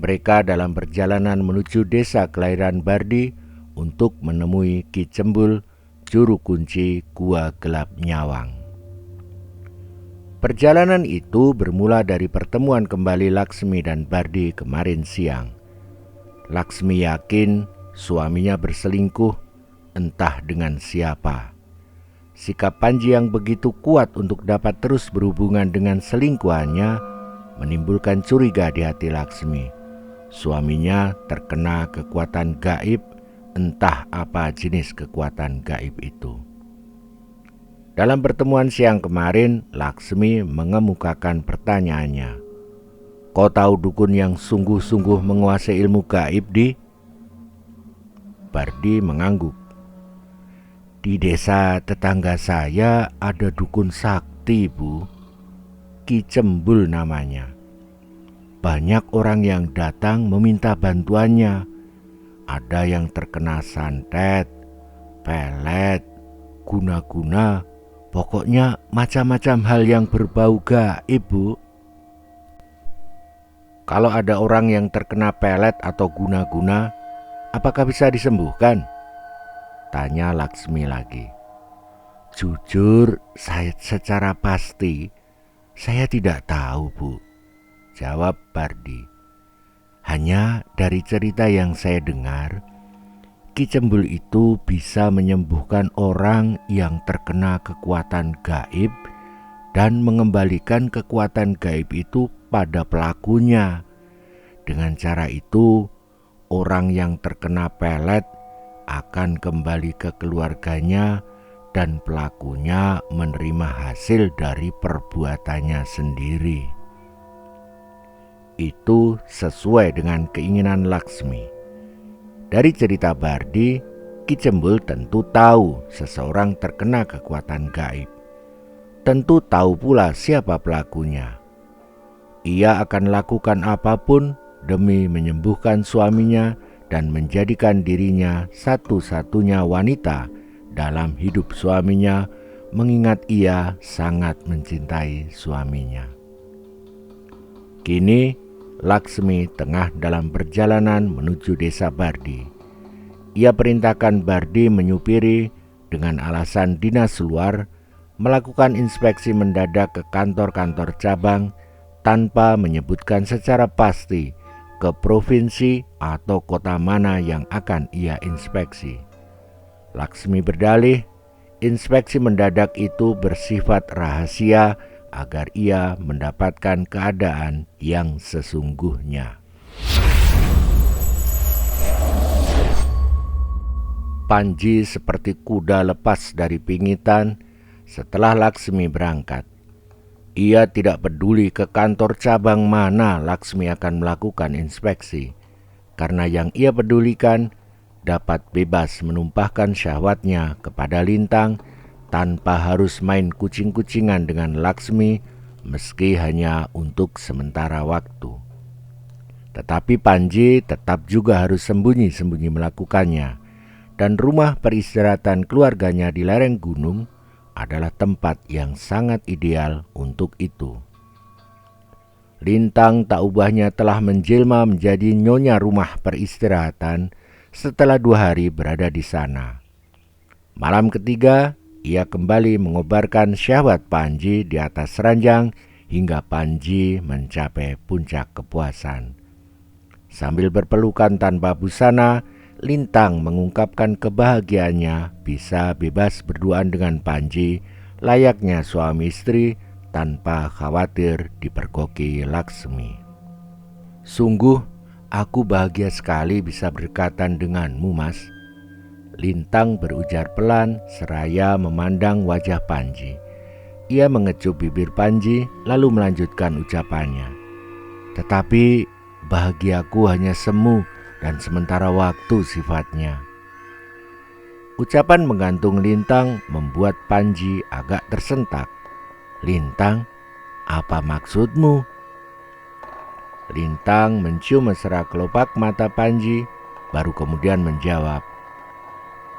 Speaker 1: Mereka dalam perjalanan menuju desa kelahiran Bardi untuk menemui Ki Cembul, juru kunci Gua Gelap Nyawang. Perjalanan itu bermula dari pertemuan kembali Laksmi dan Bardi kemarin siang. Laksmi yakin suaminya berselingkuh, entah dengan siapa. Sikap Panji yang begitu kuat untuk dapat terus berhubungan dengan selingkuhannya menimbulkan curiga di hati Laksmi. Suaminya terkena kekuatan gaib, entah apa jenis kekuatan gaib itu. Dalam pertemuan siang kemarin, Laksmi mengemukakan pertanyaannya. Kau tahu dukun yang sungguh-sungguh menguasai ilmu gaib, Di? Bardi mengangguk. Di desa tetangga saya ada dukun sakti, Bu. Ki Cembul namanya. Banyak orang yang datang meminta bantuannya. Ada yang terkena santet, pelet, guna-guna, pokoknya macam-macam hal yang berbau gaib, Bu. Kalau ada orang yang terkena pelet atau guna-guna, apakah bisa disembuhkan? Tanya Laksmi lagi. Jujur, saya secara pasti saya tidak tahu, Bu. Jawab Bardi. Hanya dari cerita yang saya dengar, Ki Cembul itu bisa menyembuhkan orang yang terkena kekuatan gaib dan mengembalikan kekuatan gaib itu pada pelakunya. Dengan cara itu, orang yang terkena pelet akan kembali ke keluarganya dan pelakunya menerima hasil dari perbuatannya sendiri. Itu sesuai dengan keinginan Laksmi. Dari cerita Bardi, Ki Cembul tentu tahu seseorang terkena kekuatan gaib. Tentu tahu pula siapa pelakunya. Ia akan lakukan apapun demi menyembuhkan suaminya dan menjadikan dirinya satu-satunya wanita dalam hidup suaminya, mengingat ia sangat mencintai suaminya. Kini Laksmi tengah dalam perjalanan menuju desa Bardi. Ia perintahkan Bardi menyupiri dengan alasan dinas luar, melakukan inspeksi mendadak ke kantor-kantor cabang tanpa menyebutkan secara pasti ke provinsi atau kota mana yang akan ia inspeksi. Laksmi berdalih, inspeksi mendadak itu bersifat rahasia agar ia mendapatkan keadaan yang sesungguhnya. Panji seperti kuda lepas dari pingitan setelah Laksmi berangkat. Ia tidak peduli ke kantor cabang mana Laksmi akan melakukan inspeksi, karena yang ia pedulikan dapat bebas menumpahkan syahwatnya kepada Lintang tanpa harus main kucing-kucingan dengan Laksmi, meski hanya untuk sementara waktu. Tetapi Panji tetap juga harus sembunyi-sembunyi melakukannya, dan rumah peristirahatan keluarganya di lereng gunung adalah tempat yang sangat ideal untuk itu. Lintang tak ubahnya telah menjelma menjadi nyonya rumah peristirahatan setelah 2 hari berada di sana. Malam ketiga, ia kembali mengobarkan syahwat Panji di atas ranjang hingga Panji mencapai puncak kepuasan. Sambil berpelukan tanpa busana, Lintang mengungkapkan kebahagiaannya bisa bebas berduaan dengan Panji, layaknya suami istri tanpa khawatir dipergoki Laksmi. Sungguh, aku bahagia sekali bisa berdekatan denganmu, Mas. Lintang berujar pelan seraya memandang wajah Panji. Ia mengecup bibir Panji lalu melanjutkan ucapannya. Tetapi bahagiaku hanya semu dan sementara waktu sifatnya. Ucapan menggantung Lintang membuat Panji agak tersentak. Lintang, apa maksudmu? Lintang mencium mesra kelopak mata Panji, baru kemudian menjawab,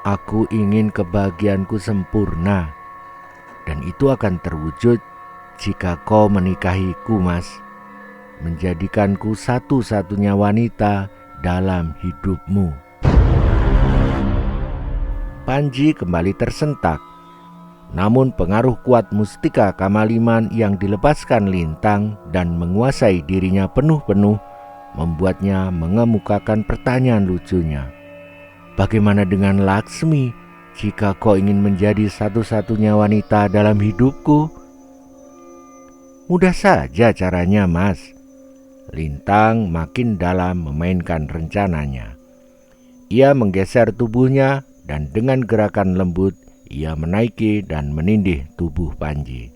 Speaker 1: aku ingin kebahagiaanku sempurna, dan itu akan terwujud jika kau menikahiku, Mas. Menjadikanku satu-satunya wanita dalam hidupmu. Panji kembali tersentak. Namun pengaruh kuat mustika Kamaliman yang dilepaskan Lintang dan menguasai dirinya penuh-penuh membuatnya mengemukakan pertanyaan lucunya. Bagaimana dengan Laksmi jika kau ingin menjadi satu-satunya wanita dalam hidupku? Mudah saja caranya, Mas. Lintang makin dalam memainkan rencananya. Ia menggeser tubuhnya dan dengan gerakan lembut ia menaiki dan menindih tubuh Panji.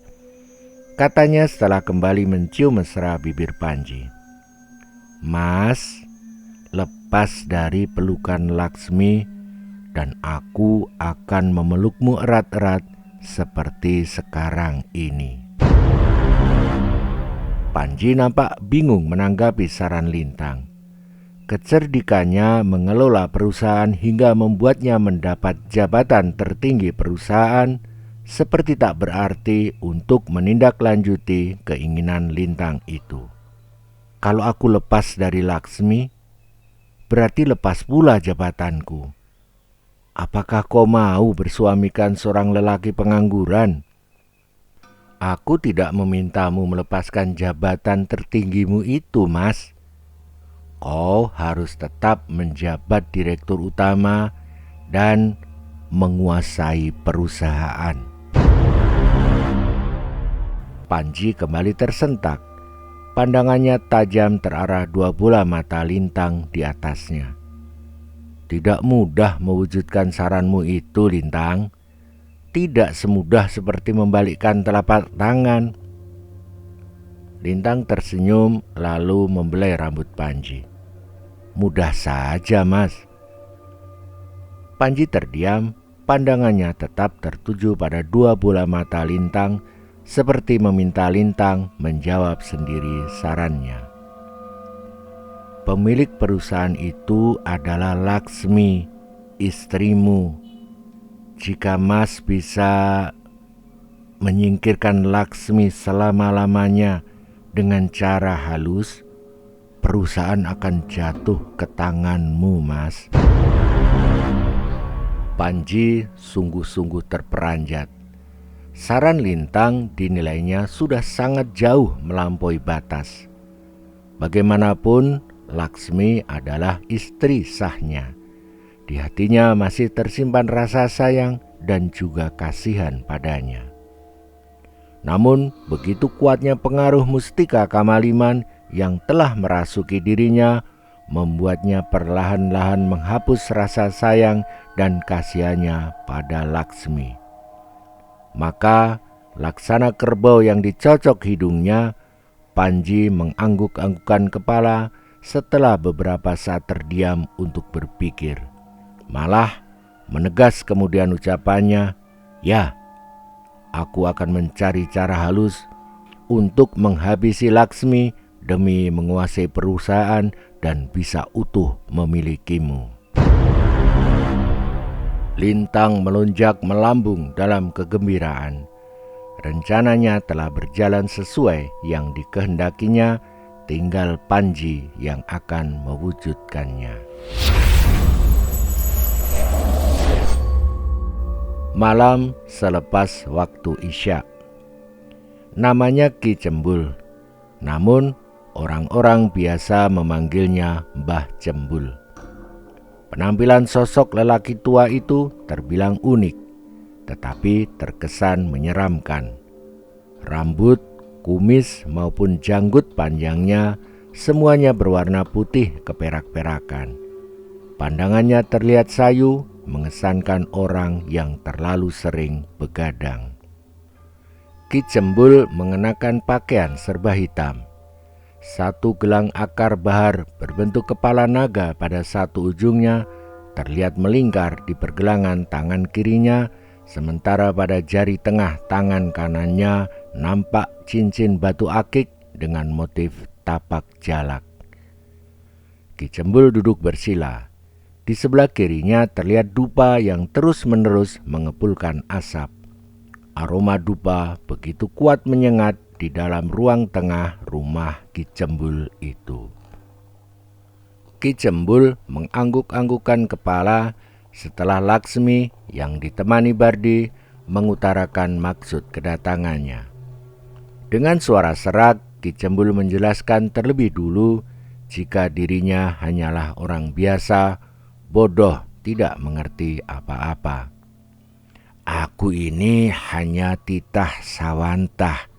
Speaker 1: Katanya setelah kembali mencium mesra bibir Panji, Mas, lepas dari pelukan Laksmi dan aku akan memelukmu erat-erat seperti sekarang ini. Panji nampak bingung menanggapi saran Lintang. Kecerdikannya mengelola perusahaan hingga membuatnya mendapat jabatan tertinggi perusahaan seperti tak berarti untuk menindaklanjuti keinginan Lintang itu. Kalau aku lepas dari Laksmi, berarti lepas pula jabatanku. Apakah kau mau bersuamikan seorang lelaki pengangguran? Aku tidak memintamu melepaskan jabatan tertinggimu itu, Mas. Kau harus tetap menjabat direktur utama dan menguasai perusahaan. Panji kembali tersentak. Pandangannya tajam terarah dua bola mata Lintang di atasnya. Tidak mudah mewujudkan saranmu itu, Lintang. Tidak semudah seperti membalikkan telapak tangan. Lintang tersenyum lalu membelai rambut Panji. Mudah saja, Mas. Panji terdiam, pandangannya tetap tertuju pada dua bola mata Lintang seperti meminta Lintang menjawab sendiri sarannya. Pemilik perusahaan itu adalah Laksmi, istrimu. Jika Mas bisa menyingkirkan Laksmi selama-lamanya dengan cara halus, perusahaan akan jatuh ke tanganmu, Mas. Panji sungguh-sungguh terperanjat. Saran Lintang dinilainya sudah sangat jauh melampaui batas. Bagaimanapun, Laksmi adalah istri sahnya. Di hatinya masih tersimpan rasa sayang dan juga kasihan padanya. Namun begitu kuatnya pengaruh mustika Kamaliman yang telah merasuki dirinya, membuatnya perlahan-lahan menghapus rasa sayang dan kasihannya pada Laksmi. Maka laksana kerbau yang dicocok hidungnya, Panji mengangguk-anggukkan kepala setelah beberapa saat terdiam untuk berpikir. Malah menegas kemudian ucapannya, ya, aku akan mencari cara halus untuk menghabisi Laksmi demi menguasai perusahaan dan bisa utuh memilikimu. Lintang melonjak melambung dalam kegembiraan. Rencananya telah berjalan sesuai yang dikehendakinya, tinggal Panji yang akan mewujudkannya. Malam selepas waktu Isya. Namanya Ki Cembul, namun orang-orang biasa memanggilnya Mbah Cembul. Penampilan sosok lelaki tua itu terbilang unik, tetapi terkesan menyeramkan. Rambut, kumis maupun janggut panjangnya semuanya berwarna putih keperak-perakan. Pandangannya terlihat sayu, mengesankan orang yang terlalu sering begadang. Ki Cembul mengenakan pakaian serba hitam. Satu gelang akar bahar berbentuk kepala naga pada satu ujungnya terlihat melingkar di pergelangan tangan kirinya, sementara pada jari tengah tangan kanannya nampak cincin batu akik dengan motif tapak jalak. Ki Cembul duduk bersila. Di sebelah kirinya terlihat dupa yang terus-menerus mengepulkan asap. Aroma dupa begitu kuat menyengat di dalam ruang tengah rumah Ki Cembul itu. Ki Cembul mengangguk-anggukkan kepala setelah Laksmi yang ditemani Bardi mengutarakan maksud kedatangannya. Dengan suara serak, Ki Cembul menjelaskan terlebih dulu jika dirinya hanyalah orang biasa, bodoh, tidak mengerti apa-apa. Aku ini hanya titah sawantah,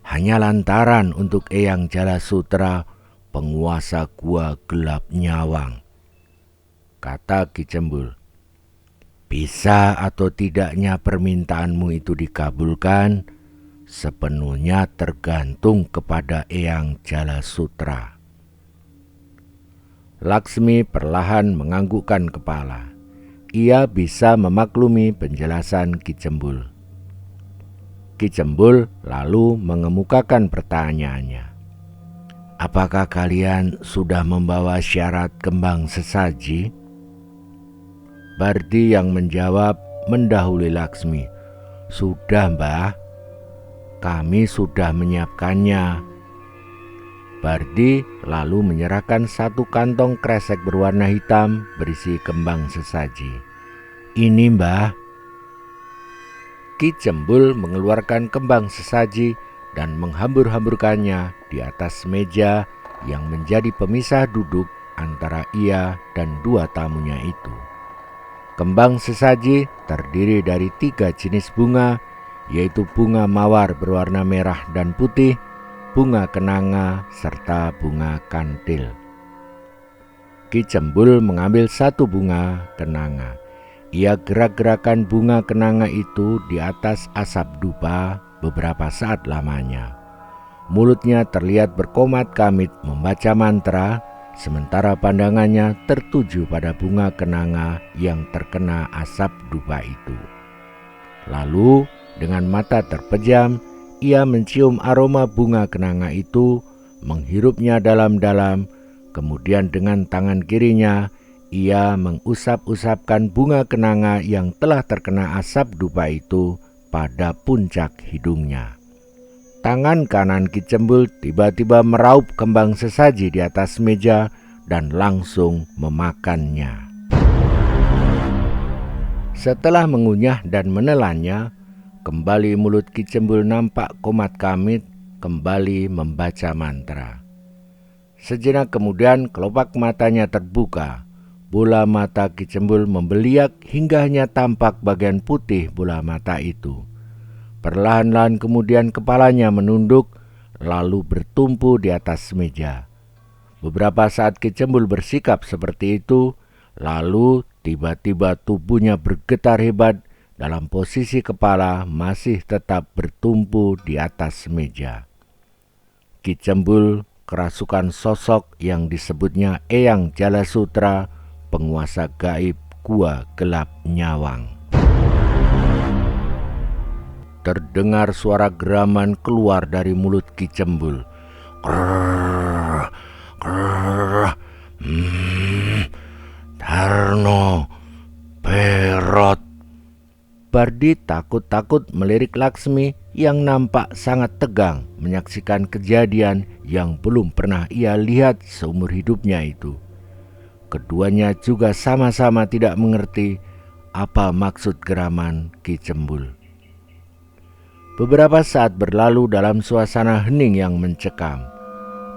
Speaker 1: hanya lantaran untuk Eyang Jalasutra, penguasa gua gelap nyawang, kata Ki Cembul. Bisa atau tidaknya permintaanmu itu dikabulkan sepenuhnya tergantung kepada Eyang Jalasutra. Laksmi perlahan menganggukkan kepala. Ia bisa memaklumi penjelasan Ki Cembul. Ki Cembul lalu mengemukakan pertanyaannya. Apakah kalian sudah membawa syarat kembang sesaji? Bardi yang menjawab mendahului Laksmi. Sudah, Mbah. Kami sudah menyiapkannya. Bardi lalu menyerahkan satu kantong kresek berwarna hitam berisi kembang sesaji. Ini, Mbah. Ki Cembul mengeluarkan kembang sesaji dan menghambur-hamburkannya di atas meja yang menjadi pemisah duduk antara ia dan dua tamunya itu. Kembang sesaji terdiri dari 3 jenis bunga, yaitu bunga mawar berwarna merah dan putih, bunga kenanga, serta bunga kantil. Ki Cembul mengambil satu bunga kenanga. Ia gerak-gerakan bunga kenanga itu di atas asap dupa beberapa saat lamanya. Mulutnya terlihat berkomat-kamit membaca mantra, sementara pandangannya tertuju pada bunga kenanga yang terkena asap dupa itu. Lalu dengan mata terpejam, ia mencium aroma bunga kenanga itu, menghirupnya dalam-dalam, kemudian dengan tangan kirinya ia mengusap-usapkan bunga kenanga yang telah terkena asap dupa itu pada puncak hidungnya. Tangan kanan Ki Cembul tiba-tiba meraup kembang sesaji di atas meja dan langsung memakannya. Setelah mengunyah dan menelannya, kembali mulut Ki Cembul nampak komat kamit, kembali membaca mantra. Sejenak kemudian kelopak matanya terbuka. Bola mata Ki Cembul membeliak hingga hanya tampak bagian putih bola mata itu. Perlahan-lahan kemudian kepalanya menunduk, lalu bertumpu di atas meja. Beberapa saat Ki Cembul bersikap seperti itu, lalu tiba-tiba tubuhnya bergetar hebat dalam posisi kepala masih tetap bertumpu di atas meja. Ki Cembul kerasukan sosok yang disebutnya Eyang Jalasutra, penguasa gaib gua gelap nyawang. Terdengar suara geraman keluar dari mulut Ki Cembul. Krrrr, krrrr, Tarno, Perot. Bardi takut-takut melirik Laksmi yang nampak sangat tegang menyaksikan kejadian yang belum pernah ia lihat seumur hidupnya itu. Keduanya juga sama-sama tidak mengerti apa maksud geraman Ki Cembul. Beberapa saat berlalu dalam suasana hening yang mencekam.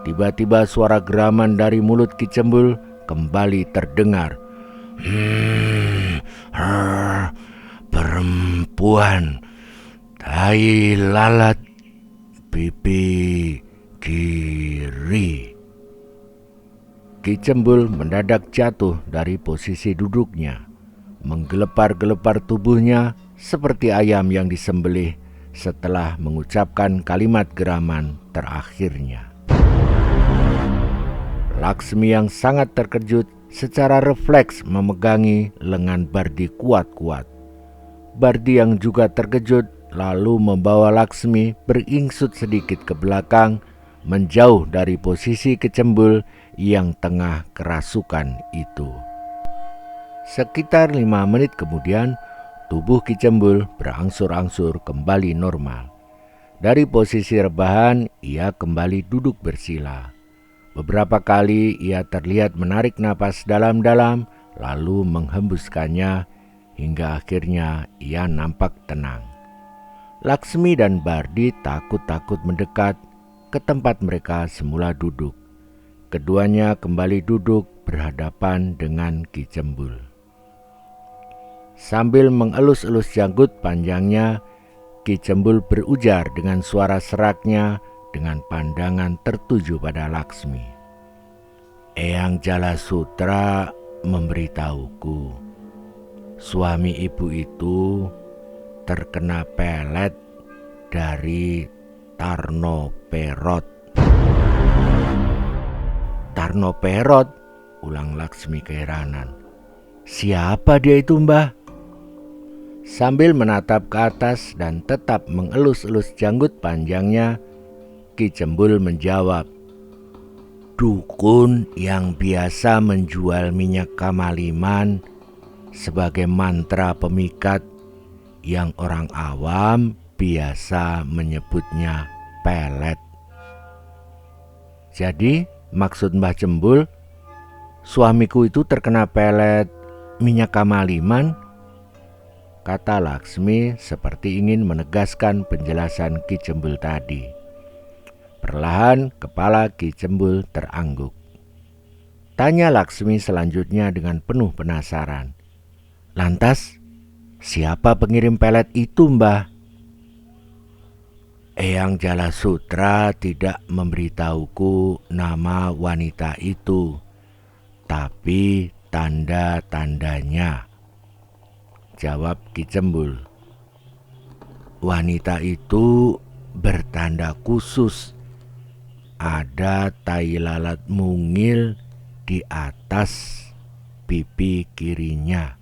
Speaker 1: Tiba-tiba suara geraman dari mulut Ki Cembul kembali terdengar. Perempuan, tai lalat, pipi kiri. Ki Cembul mendadak jatuh dari posisi duduknya, menggelepar-gelepar tubuhnya seperti ayam yang disembelih setelah mengucapkan kalimat geraman terakhirnya. Laksmi yang sangat terkejut secara refleks memegangi lengan Bardi kuat-kuat. Bardi yang juga terkejut lalu membawa Laksmi beringsut sedikit ke belakang, menjauh dari posisi Ki Cembul yang tengah kerasukan itu. Sekitar 5 menit kemudian, tubuh Ki Cembul berangsur-angsur kembali normal. Dari posisi rebahan, ia kembali duduk bersila. Beberapa kali ia terlihat menarik napas dalam-dalam, lalu menghembuskannya, hingga akhirnya ia nampak tenang. Laksmi dan Bardi takut-takut mendekat ke tempat mereka semula duduk. Keduanya kembali duduk berhadapan dengan Ki Cembul. Sambil mengelus-elus janggut panjangnya, Ki Cembul berujar dengan suara seraknya dengan pandangan tertuju pada Laksmi. Eyang Jalasutra memberitahuku, suami ibu itu terkena pelet dari Tarno Perot. Tarno Perot, ulang Laksmi keheranan. Siapa dia itu, Mbah? Sambil menatap ke atas dan tetap mengelus-elus janggut panjangnya, Ki Cembul menjawab, dukun yang biasa menjual minyak kamaliman sebagai mantra pemikat yang orang awam biasa menyebutnya pelet. Jadi maksud Mbah Cembul, suamiku itu terkena pelet minyak kamaliman? Kata Laksmi seperti ingin menegaskan penjelasan Ki Cembul tadi. Perlahan kepala Ki Cembul terangguk. Tanya Laksmi selanjutnya dengan penuh penasaran. Lantas, siapa pengirim pelet itu, Mbah? Eyang Jalasutra tidak memberitahuku nama wanita itu, tapi tanda-tandanya, jawab Ki Cembul. Wanita itu bertanda khusus. Ada tai lalat mungil di atas pipi kirinya,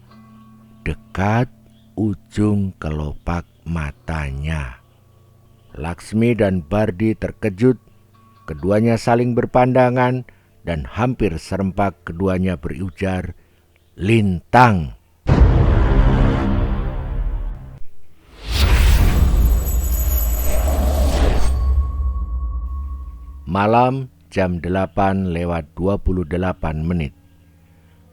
Speaker 1: dekat ujung kelopak matanya. Laksmi dan Bardi terkejut. Keduanya saling berpandangan dan hampir serempak keduanya berujar, Lintang. Malam jam 8:28.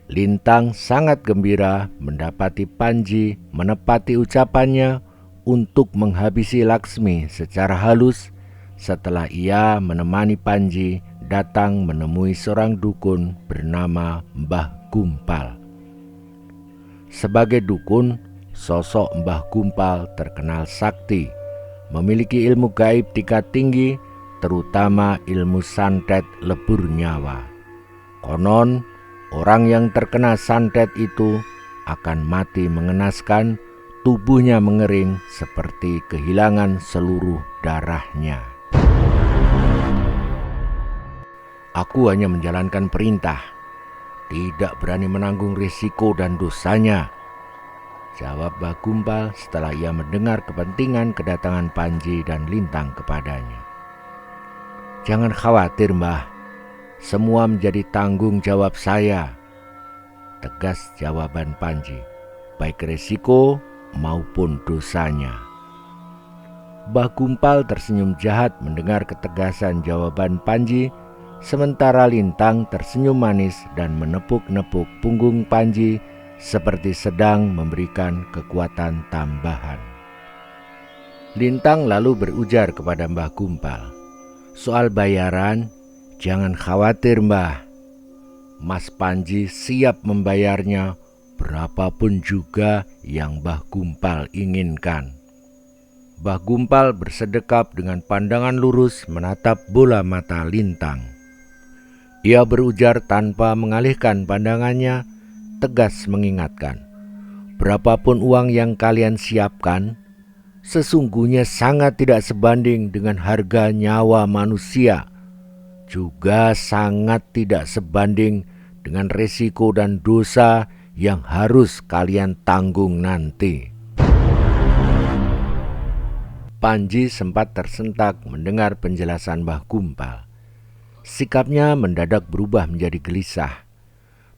Speaker 1: Lintang sangat gembira mendapati Panji menepati ucapannya untuk menghabisi Laksmi secara halus setelah ia menemani Panji datang menemui seorang dukun bernama Mbah Gumpal. Sebagai dukun, sosok Mbah Gumpal terkenal sakti, memiliki ilmu gaib tingkat tinggi, terutama ilmu santet lebur nyawa. Konon, orang yang terkena santet itu akan mati mengenaskan, tubuhnya mengering seperti kehilangan seluruh darahnya. Aku hanya menjalankan perintah, tidak berani menanggung risiko dan dosanya, jawab Mbah Gumpal setelah ia mendengar kepentingan kedatangan Panji dan Lintang kepadanya. Jangan khawatir, Mbah, semua menjadi tanggung jawab saya, tegas jawaban Panji, baik risiko maupun dosanya. Mbah Gumpal tersenyum jahat mendengar ketegasan jawaban Panji, sementara Lintang tersenyum manis dan menepuk-nepuk punggung Panji seperti sedang memberikan kekuatan tambahan. Lintang lalu berujar kepada Mbah Gumpal, soal bayaran, Jangan khawatir Mbah, Mas Panji siap membayarnya berapapun juga yang Mbah Gumpal inginkan. Mbah Gumpal bersedekap dengan pandangan lurus menatap bola mata Lintang. Ia berujar tanpa mengalihkan pandangannya, tegas mengingatkan, berapapun uang yang kalian siapkan, sesungguhnya sangat tidak sebanding dengan harga nyawa manusia, juga sangat tidak sebanding dengan resiko dan dosa yang harus kalian tanggung nanti. Panji sempat tersentak mendengar penjelasan Mbah Gumpal. Sikapnya mendadak berubah menjadi gelisah.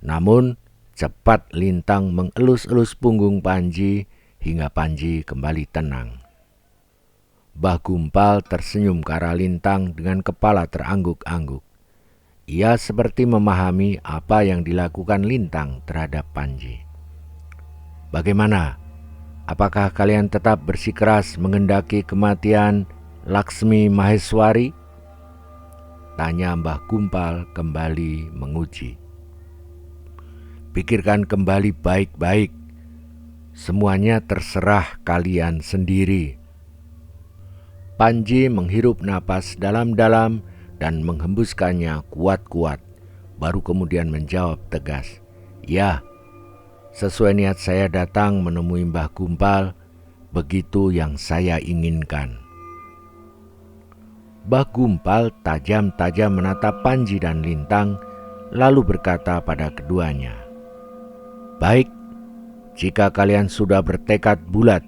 Speaker 1: Namun cepat Lintang mengelus-elus punggung Panji hingga Panji kembali tenang. Mbah Gumpal tersenyum ke arah Lintang dengan kepala terangguk-angguk. Ia seperti memahami apa yang dilakukan Lintang terhadap Panji. Bagaimana? Apakah kalian tetap bersikeras mengendaki kematian Laksmi Maheswari? Tanya Mbah Gumpal kembali menguji. Pikirkan kembali baik-baik. Semuanya terserah kalian sendiri. Panji menghirup napas dalam-dalam dan menghembuskannya kuat-kuat. Baru kemudian menjawab tegas, "Ya, sesuai niat saya datang menemui Mbah Gumpal, begitu yang saya inginkan." Mbah Gumpal tajam-tajam menatap Panji dan Lintang, lalu berkata pada keduanya, "Baik, jika kalian sudah bertekad bulat,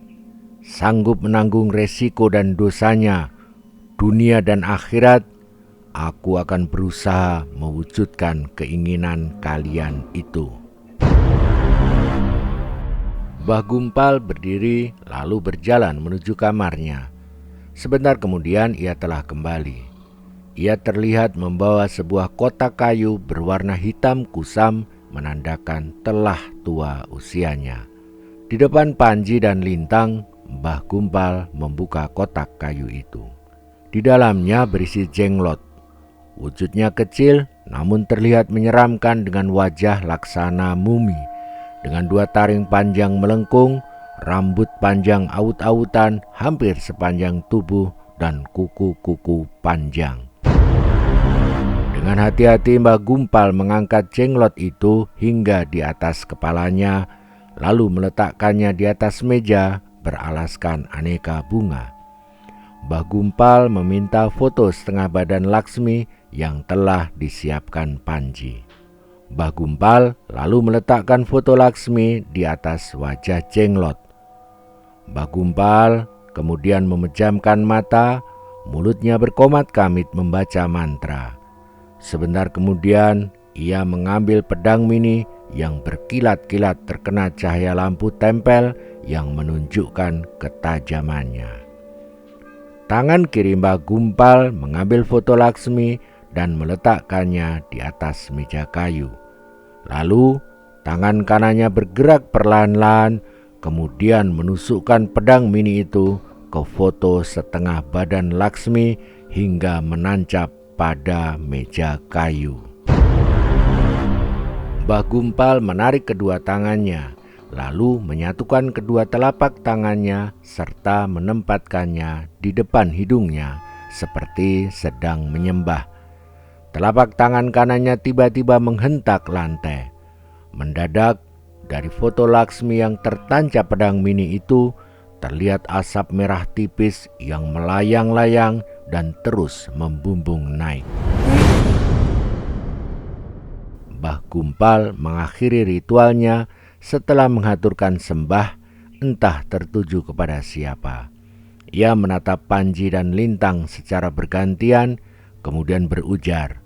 Speaker 1: sanggup menanggung resiko dan dosanya, dunia dan akhirat, aku akan berusaha mewujudkan keinginan kalian itu." Mbah Gumpal berdiri lalu berjalan menuju kamarnya. Sebentar kemudian ia telah kembali. Ia terlihat membawa sebuah kotak kayu berwarna hitam kusam menandakan telah tua usianya. Di depan Panji dan Lintang, Mbah Gumpal membuka kotak kayu itu. Di dalamnya berisi jenglot. Wujudnya kecil namun terlihat menyeramkan dengan wajah laksana mumi, dengan dua taring panjang melengkung, rambut panjang aut-autan hampir sepanjang tubuh, dan kuku-kuku panjang. Dengan hati-hati Mbah Gumpal mengangkat jenglot itu hingga di atas kepalanya, lalu meletakkannya di atas meja beralaskan aneka bunga. Mbah Gumpal meminta foto setengah badan Laksmi yang telah disiapkan Panji. Mbah Gumpal lalu meletakkan foto Laksmi di atas wajah jenglot. Mbah Gumpal kemudian memejamkan mata, mulutnya berkomat kamit membaca mantra. Sebentar kemudian ia mengambil pedang mini yang berkilat-kilat terkena cahaya lampu tempel yang menunjukkan ketajamannya. Tangan kiri Mbah Gumpal mengambil foto Laksmi dan meletakkannya di atas meja kayu. Lalu tangan kanannya bergerak perlahan-lahan, kemudian menusukkan pedang mini itu ke foto setengah badan Laksmi hingga menancap pada meja kayu. Mbah Gumpal menarik kedua tangannya, lalu menyatukan kedua telapak tangannya serta menempatkannya di depan hidungnya seperti sedang menyembah. Telapak tangan kanannya tiba-tiba menghentak lantai. Mendadak dari foto Laksmi yang tertancap pedang mini itu terlihat asap merah tipis yang melayang-layang dan terus membumbung naik. Mbah Gumpal mengakhiri ritualnya setelah mengaturkan sembah, entah tertuju kepada siapa. Ia menatap Panji dan Lintang secara bergantian, kemudian berujar,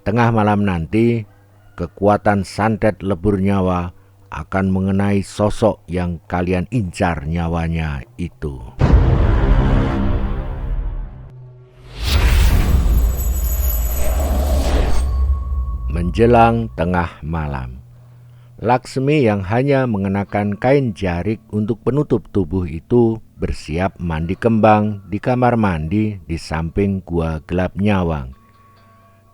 Speaker 1: "Tengah malam nanti, kekuatan santet lebur nyawa akan mengenai sosok yang kalian incar nyawanya itu." Menjelang tengah malam, Laksmi yang hanya mengenakan kain jarik untuk penutup tubuh itu bersiap mandi kembang di kamar mandi di samping gua gelap nyawang.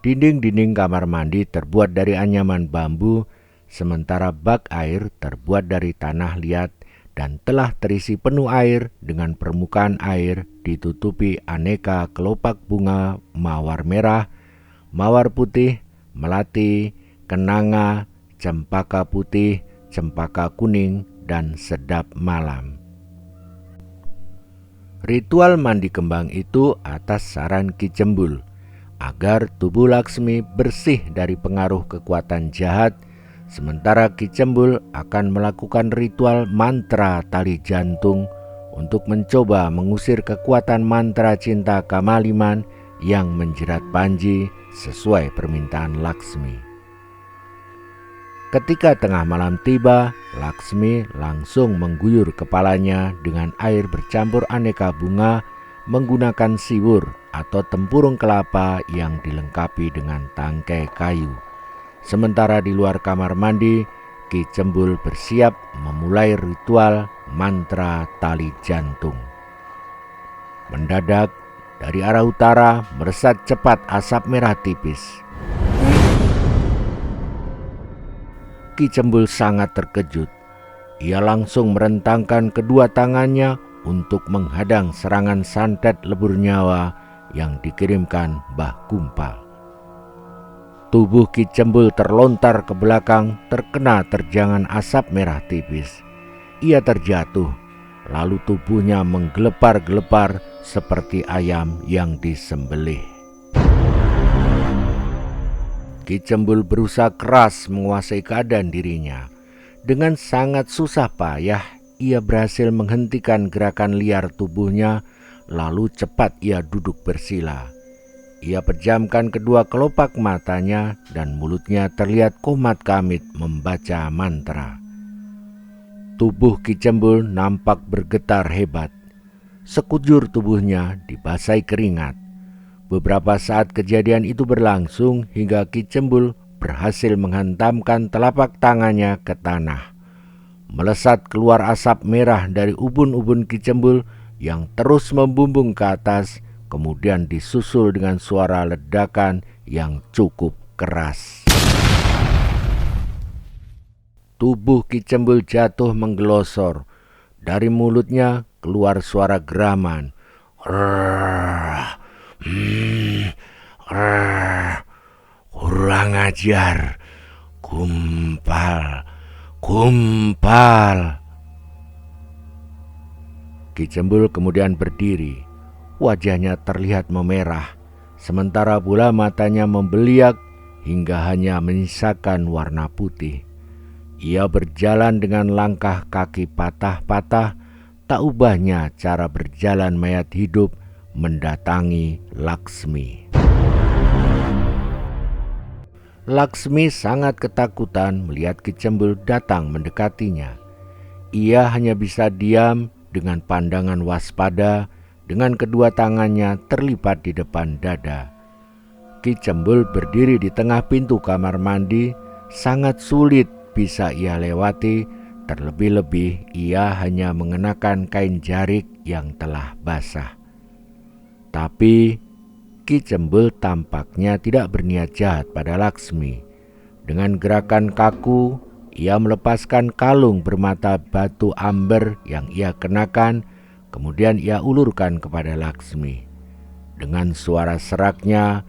Speaker 1: Dinding-dinding kamar mandi terbuat dari anyaman bambu, sementara bak air terbuat dari tanah liat dan telah terisi penuh air dengan permukaan air ditutupi aneka kelopak bunga mawar merah, mawar putih, melati, kenanga, cempaka putih, cempaka kuning, dan sedap malam. Ritual mandi kembang itu atas saran Ki Cembul, agar tubuh Laksmi bersih dari pengaruh kekuatan jahat, sementara Ki Cembul akan melakukan ritual mantra tali jantung untuk mencoba mengusir kekuatan mantra cinta Kamaliman yang menjerat Panji sesuai permintaan Laksmi. Ketika tengah malam tiba, Laksmi langsung mengguyur kepalanya dengan air bercampur aneka bunga menggunakan siwur atau tempurung kelapa yang dilengkapi dengan tangkai kayu. Sementara di luar kamar mandi, Ki Cembul bersiap memulai ritual mantra tali jantung. Mendadak, dari arah utara meresat cepat asap merah tipis. Ki Cembul sangat terkejut. Ia langsung merentangkan kedua tangannya untuk menghadang serangan santet lebur nyawa yang dikirimkan Mbah Kumpal. Tubuh Ki Cembul terlontar ke belakang terkena terjangan asap merah tipis. Ia terjatuh, lalu tubuhnya menggelepar-gelepar seperti ayam yang disembelih. Ki Cembul berusaha keras menguasai keadaan dirinya. Dengan sangat susah payah, ia berhasil menghentikan gerakan liar tubuhnya, lalu cepat ia duduk bersila. Ia pejamkan kedua kelopak matanya dan mulutnya terlihat komat kamit membaca mantra. Tubuh Ki Cembul nampak bergetar hebat. Sekujur tubuhnya dibasahi keringat. Beberapa saat kejadian itu berlangsung hingga Ki Cembul berhasil menghantamkan telapak tangannya ke tanah. Melesat keluar asap merah dari ubun-ubun Ki Cembul yang terus membumbung ke atas, kemudian disusul dengan suara ledakan yang cukup keras. Tubuh Ki Cembul jatuh menggelosor. Dari mulutnya keluar suara geraman. Kurang ajar, Kumpal, Kumpal. Ki Cembul kemudian berdiri. Wajahnya terlihat memerah, sementara bola matanya membeliak hingga hanya menyisakan warna putih. Ia berjalan dengan langkah kaki patah-patah, tak ubahnya cara berjalan mayat hidup mendatangi Laksmi. Laksmi sangat ketakutan melihat Ki Cembul datang mendekatinya. Ia hanya bisa diam dengan pandangan waspada, dengan kedua tangannya terlipat di depan dada. Ki Cembul berdiri di tengah pintu kamar mandi, sangat sulit bisa ia lewati, terlebih-lebih ia hanya mengenakan kain jarik yang telah basah. Tapi Ki Cembul tampaknya tidak berniat jahat pada Laksmi. Dengan gerakan kaku, ia melepaskan kalung bermata batu amber yang ia kenakan, kemudian ia ulurkan kepada Laksmi. Dengan suara seraknya,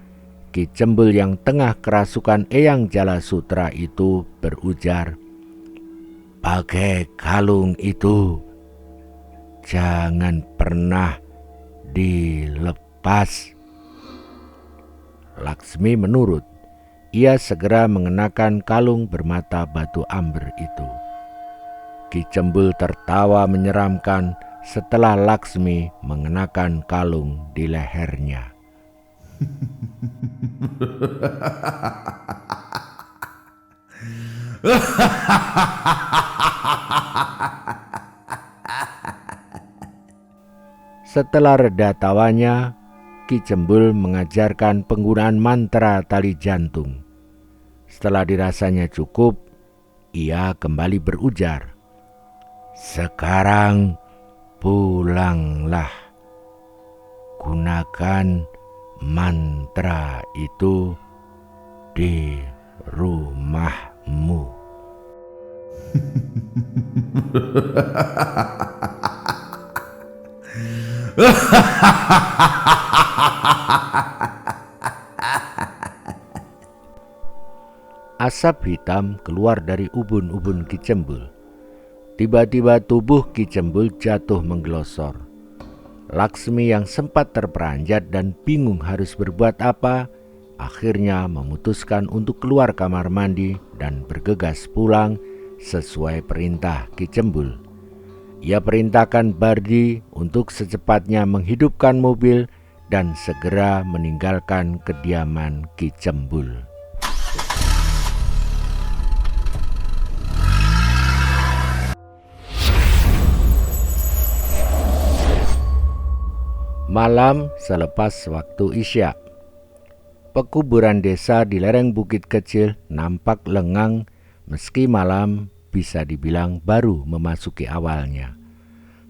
Speaker 1: Ki Cembul yang tengah kerasukan Eyang Jala Sutra itu berujar, "Pakai kalung itu, jangan pernah dilepas." Laksmi menurut. Ia segera mengenakan kalung bermata batu amber itu. Ki Cembul tertawa menyeramkan setelah Laksmi mengenakan kalung di lehernya. Setelah reda tawanya, Ki Cembul mengajarkan penggunaan mantra tali jantung. Setelah dirasanya cukup, ia kembali berujar, "Sekarang pulanglah. Gunakan mantra itu di rumahmu. Asap hitam keluar dari ubun-ubun Ki Cembul. Tiba-tiba tubuh Ki Cembul jatuh menggelosor. Laksmi yang sempat terperanjat dan bingung harus berbuat apa, akhirnya memutuskan untuk keluar kamar mandi dan bergegas pulang sesuai perintah Ki Cembul. Ia perintahkan Bardi untuk secepatnya menghidupkan mobil dan segera meninggalkan kediaman Ki Cembul. Malam selepas waktu Isya, pekuburan desa di lereng bukit kecil nampak lengang meski malam bisa dibilang baru memasuki awalnya.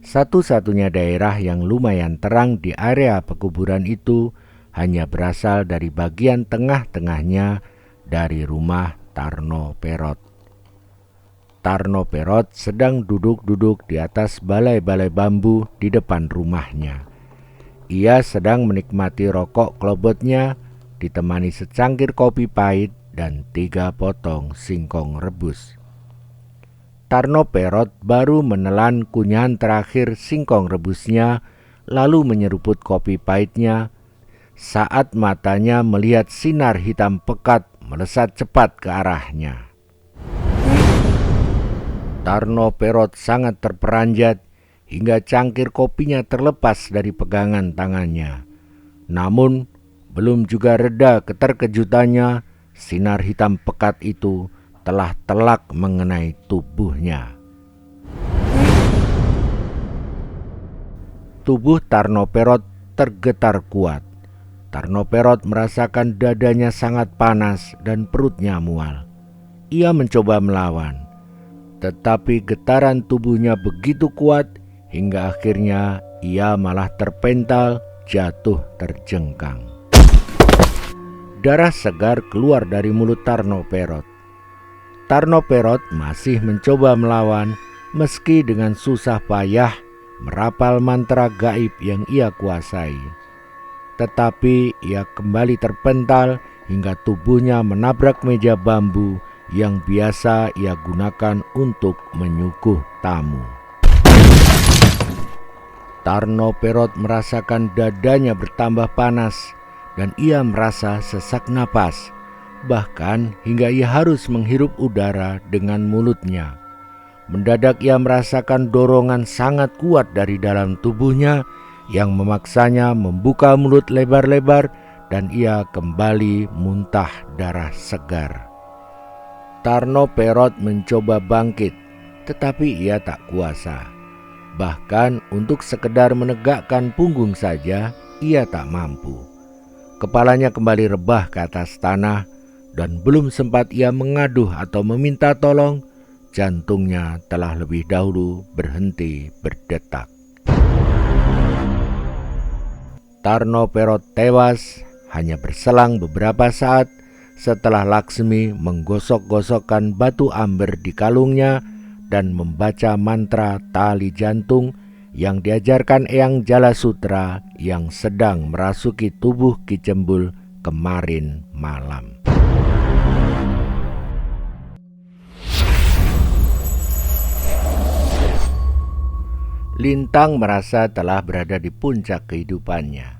Speaker 1: Satu-satunya daerah yang lumayan terang di area pekuburan itu hanya berasal dari bagian tengah-tengahnya dari rumah Tarno Perot. Tarno Perot sedang duduk-duduk di atas balai-balai bambu di depan rumahnya. Ia sedang menikmati rokok klobotnya ditemani secangkir kopi pahit dan 3 potong singkong rebus. Tarno Perot baru menelan kunyahan terakhir singkong rebusnya lalu menyeruput kopi pahitnya saat matanya melihat sinar hitam pekat melesat cepat ke arahnya. Tarno Perot sangat terperanjat hingga cangkir kopinya terlepas dari pegangan tangannya. Namun, belum juga reda keterkejutannya, sinar hitam pekat itu telah telak mengenai tubuhnya. Tubuh Tarno Perot tergetar kuat. Tarno Perot merasakan dadanya sangat panas dan perutnya mual. Ia mencoba melawan, tetapi getaran tubuhnya begitu kuat hingga akhirnya ia malah terpental jatuh terjengkang. Darah segar keluar dari mulut Tarno Perot. Tarno Perot masih mencoba melawan meski dengan susah payah merapal mantra gaib yang ia kuasai. Tetapi ia kembali terpental hingga tubuhnya menabrak meja bambu yang biasa ia gunakan untuk menyuguh tamu. Tarno Perot merasakan dadanya bertambah panas dan ia merasa sesak napas. Bahkan hingga ia harus menghirup udara dengan mulutnya. Mendadak ia merasakan dorongan sangat kuat dari dalam tubuhnya yang memaksanya membuka mulut lebar-lebar dan ia kembali muntah darah segar. Tarno Perot mencoba bangkit, tetapi ia tak kuasa. Bahkan untuk sekedar menegakkan punggung saja ia tak mampu. Kepalanya kembali rebah ke atas tanah dan belum sempat ia mengaduh atau meminta tolong, jantungnya telah lebih dahulu berhenti berdetak. Tarno Perot tewas hanya berselang beberapa saat setelah Laksmi menggosok-gosokkan batu amber di kalungnya dan membaca mantra tali jantung yang diajarkan Eyang Jalasutra yang sedang merasuki tubuh Ki Cembul kemarin malam. Lintang merasa telah berada di puncak kehidupannya.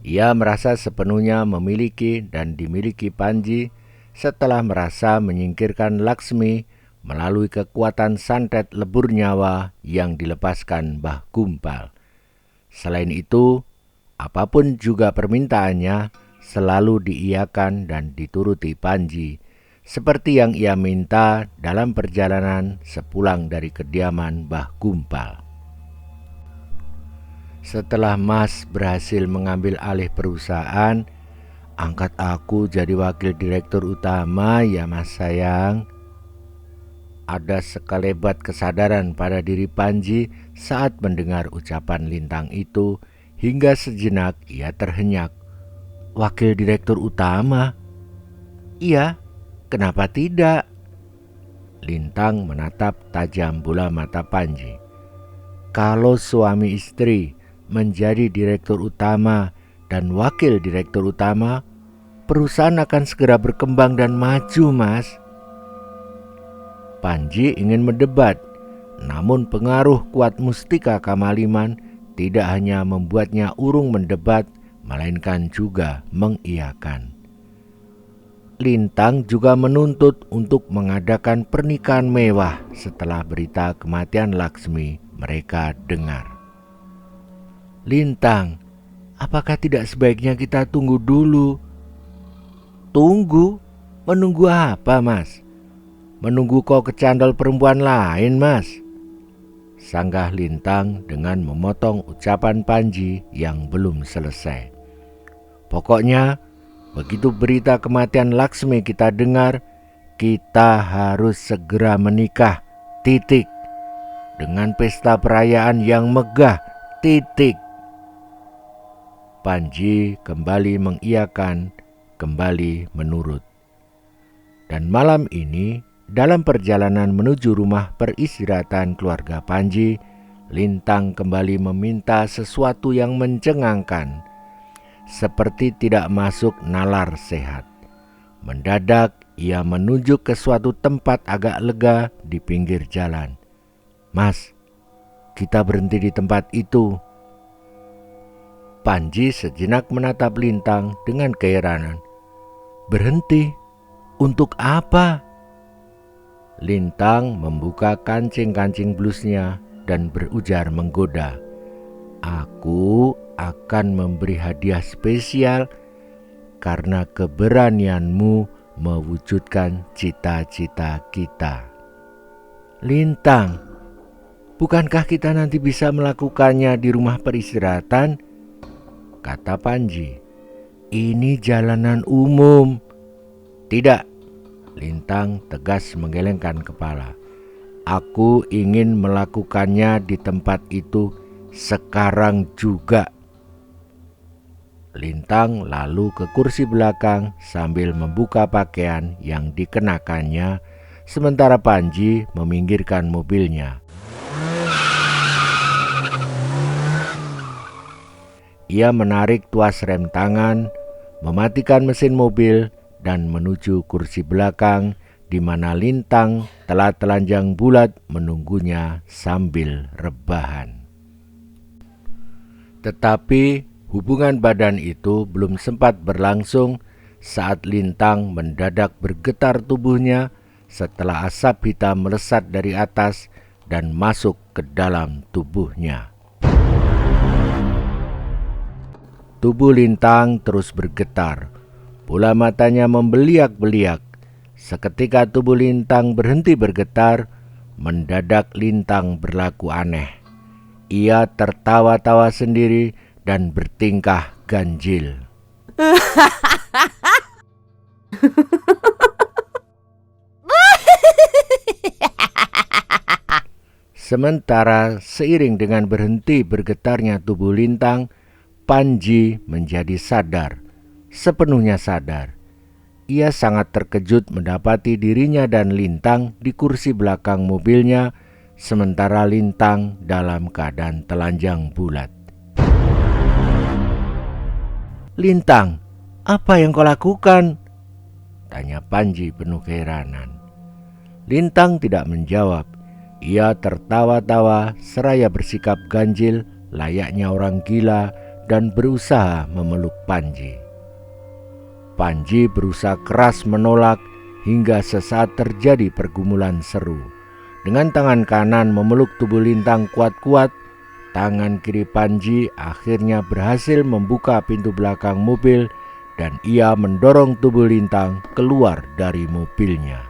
Speaker 1: Ia merasa sepenuhnya memiliki dan dimiliki Panji setelah merasa menyingkirkan Laksmi melalui kekuatan santet lebur nyawa yang dilepaskan Mbah Gumpal. Selain itu, apapun juga permintaannya selalu diiyakan dan dituruti Panji, seperti yang ia minta dalam perjalanan sepulang dari kediaman Mbah Gumpal. Setelah Mas berhasil mengambil alih perusahaan, angkat aku jadi wakil direktur utama ya Mas sayang. Ada sekelebat kesadaran pada diri Panji saat mendengar ucapan Lintang itu, hingga sejenak ia terhenyak. Wakil direktur utama? Iya, kenapa tidak? Lintang menatap tajam bola mata Panji. Kalau suami istri menjadi direktur utama dan wakil direktur utama, perusahaan akan segera berkembang dan maju, Mas. Panji ingin mendebat, namun pengaruh kuat Mustika Kamaliman tidak hanya membuatnya urung mendebat, melainkan juga mengiyakan. Lintang juga menuntut untuk mengadakan pernikahan mewah setelah berita kematian Laksmi mereka dengar. Lintang, apakah tidak sebaiknya kita tunggu dulu? Tunggu? Menunggu apa, Mas? Menunggu kau kecandol perempuan lain, Mas? Sanggah Lintang dengan memotong ucapan Panji yang belum selesai. Pokoknya, begitu berita kematian Laksmi kita dengar, kita harus segera menikah, titik. Dengan pesta perayaan yang megah, titik. Panji kembali mengiyakan, kembali menurut. Dan malam ini, dalam perjalanan menuju rumah peristirahatan keluarga Panji, Lintang kembali meminta sesuatu yang mencengangkan, seperti tidak masuk nalar sehat. Mendadak ia menunjuk ke suatu tempat agak lega di pinggir jalan. Mas, kita berhenti di tempat itu. Panji sejenak menatap Lintang dengan keheranan. Berhenti? Untuk apa? Lintang membuka kancing-kancing blusnya dan berujar menggoda. Aku akan memberi hadiah spesial karena keberanianmu mewujudkan cita-cita kita. Lintang, bukankah kita nanti bisa melakukannya di rumah peristirahatan? Kata Panji. Ini jalanan umum. Tidak, Lintang tegas menggelengkan kepala. Aku ingin melakukannya di tempat itu sekarang juga. Lintang lalu ke kursi belakang sambil membuka pakaian yang dikenakannya, sementara Panji meminggirkan mobilnya. Ia menarik tuas rem tangan, mematikan mesin mobil, dan menuju kursi belakang di mana Lintang telah telanjang bulat menunggunya sambil rebahan. Tetapi hubungan badan itu belum sempat berlangsung saat Lintang mendadak bergetar tubuhnya setelah asap hitam melesat dari atas dan masuk ke dalam tubuhnya. Tubuh Lintang terus bergetar, bola matanya membeliak-beliak. Seketika tubuh Lintang berhenti bergetar, mendadak Lintang berlaku aneh. Ia tertawa-tawa sendiri dan bertingkah ganjil. Sementara seiring dengan berhenti bergetarnya tubuh Lintang, Panji menjadi sadar, sepenuhnya sadar. Ia sangat terkejut mendapati dirinya dan Lintang di kursi belakang mobilnya, sementara Lintang dalam keadaan telanjang bulat. Lintang, apa yang kau lakukan? Tanya Panji penuh keheranan. Lintang tidak menjawab. Ia tertawa-tawa seraya bersikap ganjil layaknya orang gila dan berusaha memeluk Panji. Panji berusaha keras menolak hingga sesaat terjadi pergumulan seru. Dengan tangan kanan memeluk tubuh Lintang kuat-kuat, tangan kiri Panji akhirnya berhasil membuka pintu belakang mobil dan ia mendorong tubuh Lintang keluar dari mobilnya.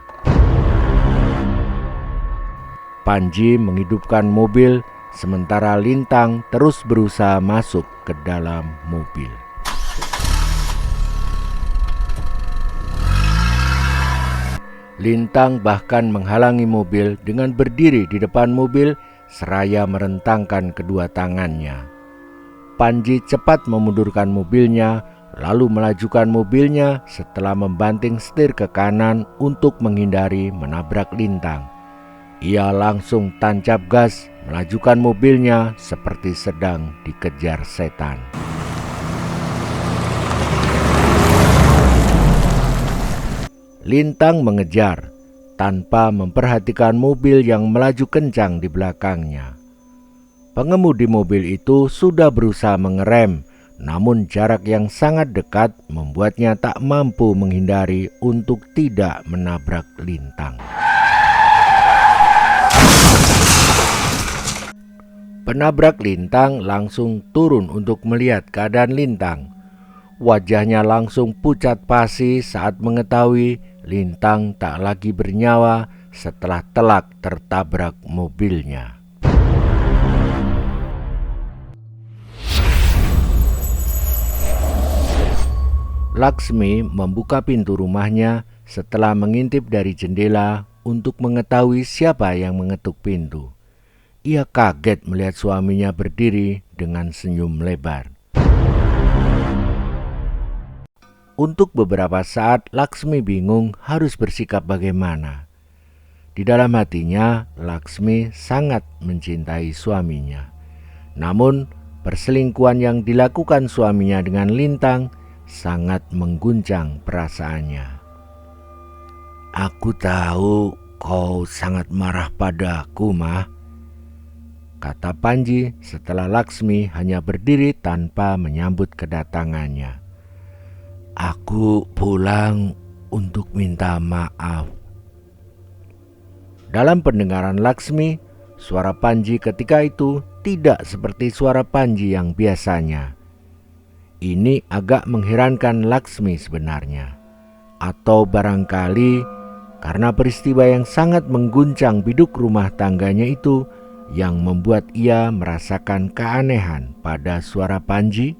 Speaker 1: Panji menghidupkan mobil sementara Lintang terus berusaha masuk ke dalam mobil. Lintang bahkan menghalangi mobil dengan berdiri di depan mobil seraya merentangkan kedua tangannya. Panji cepat memundurkan mobilnya, lalu melajukan mobilnya setelah membanting setir ke kanan untuk menghindari menabrak Lintang. Ia langsung tancap gas, melajukan mobilnya seperti sedang dikejar setan. Lintang mengejar tanpa memperhatikan mobil yang melaju kencang di belakangnya. Pengemudi mobil itu sudah berusaha mengerem, namun jarak yang sangat dekat membuatnya tak mampu menghindari untuk tidak menabrak Lintang. Penabrak Lintang langsung turun untuk melihat keadaan Lintang. Wajahnya langsung pucat pasi saat mengetahui Lintang tak lagi bernyawa setelah telak tertabrak mobilnya. Laksmi membuka pintu rumahnya setelah mengintip dari jendela untuk mengetahui siapa yang mengetuk pintu. Ia kaget melihat suaminya berdiri dengan senyum lebar. Untuk beberapa saat Laksmi bingung harus bersikap bagaimana. Di dalam hatinya, Laksmi sangat mencintai suaminya. Namun, perselingkuhan yang dilakukan suaminya dengan Lintang sangat mengguncang perasaannya. "Aku tahu kau sangat marah padaku, Mah," kata Panji setelah Laksmi hanya berdiri tanpa menyambut kedatangannya. "Aku pulang untuk minta maaf." Dalam pendengaran Laksmi, suara Panji ketika itu tidak seperti suara Panji yang biasanya. Ini agak mengherankan Laksmi sebenarnya. Atau barangkali karena peristiwa yang sangat mengguncang biduk rumah tangganya itu yang membuat ia merasakan keanehan pada suara Panji.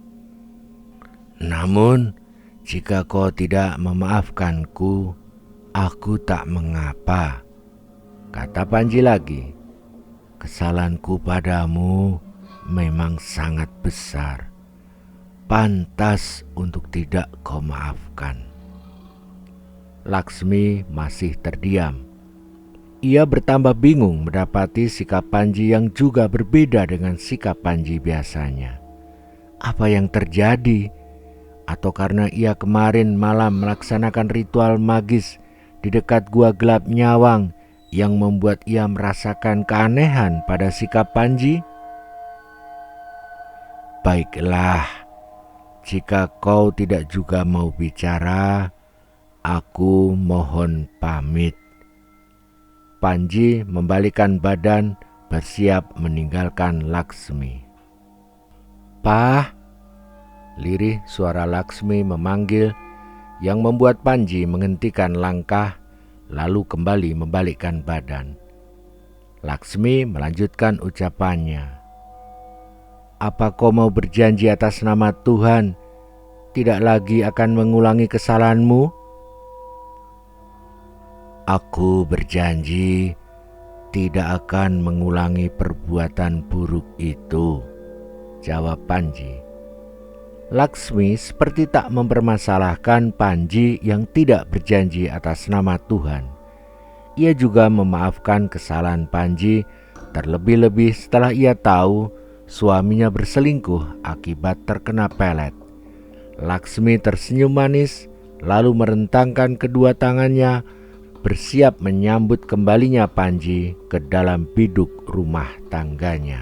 Speaker 1: "Namun, jika kau tidak memaafkanku, aku tak mengapa," kata Panji lagi. "Kesalahanku padamu memang sangat besar. Pantas untuk tidak kau maafkan." Laksmi masih terdiam. Ia bertambah bingung mendapati sikap Panji yang juga berbeda dengan sikap Panji biasanya. Apa yang terjadi? Atau karena ia kemarin malam melaksanakan ritual magis di dekat gua gelap Nyawang yang membuat ia merasakan keanehan pada sikap Panji? "Baiklah, jika kau tidak juga mau bicara, aku mohon pamit." Panji membalikkan badan bersiap meninggalkan Laksmi. "Pah," lirih suara Laksmi memanggil yang membuat Panji menghentikan langkah lalu kembali membalikkan badan. Laksmi melanjutkan ucapannya. "Apa kau mau berjanji atas nama Tuhan tidak lagi akan mengulangi kesalahanmu?" "Aku berjanji tidak akan mengulangi perbuatan buruk itu," jawab Panji. Laksmi seperti tak mempermasalahkan Panji yang tidak berjanji atas nama Tuhan. Ia juga memaafkan kesalahan Panji, terlebih-lebih setelah ia tahu suaminya berselingkuh akibat terkena pelet. Laksmi tersenyum manis, lalu merentangkan kedua tangannya, bersiap menyambut kembalinya Panji ke dalam biduk rumah tangganya.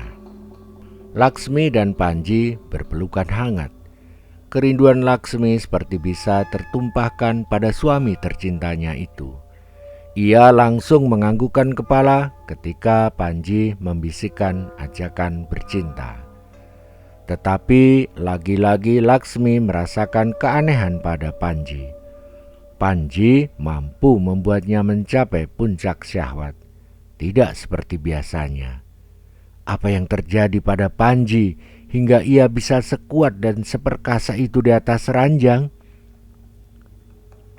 Speaker 1: Laksmi dan Panji berpelukan hangat. Kerinduan Laksmi seperti bisa tertumpahkan pada suami tercintanya itu. Ia langsung menganggukkan kepala ketika Panji membisikkan ajakan bercinta. Tetapi lagi-lagi Laksmi merasakan keanehan pada Panji. Panji mampu membuatnya mencapai puncak syahwat, tidak seperti biasanya. Apa yang terjadi pada Panji hingga ia bisa sekuat dan seperkasa itu di atas ranjang?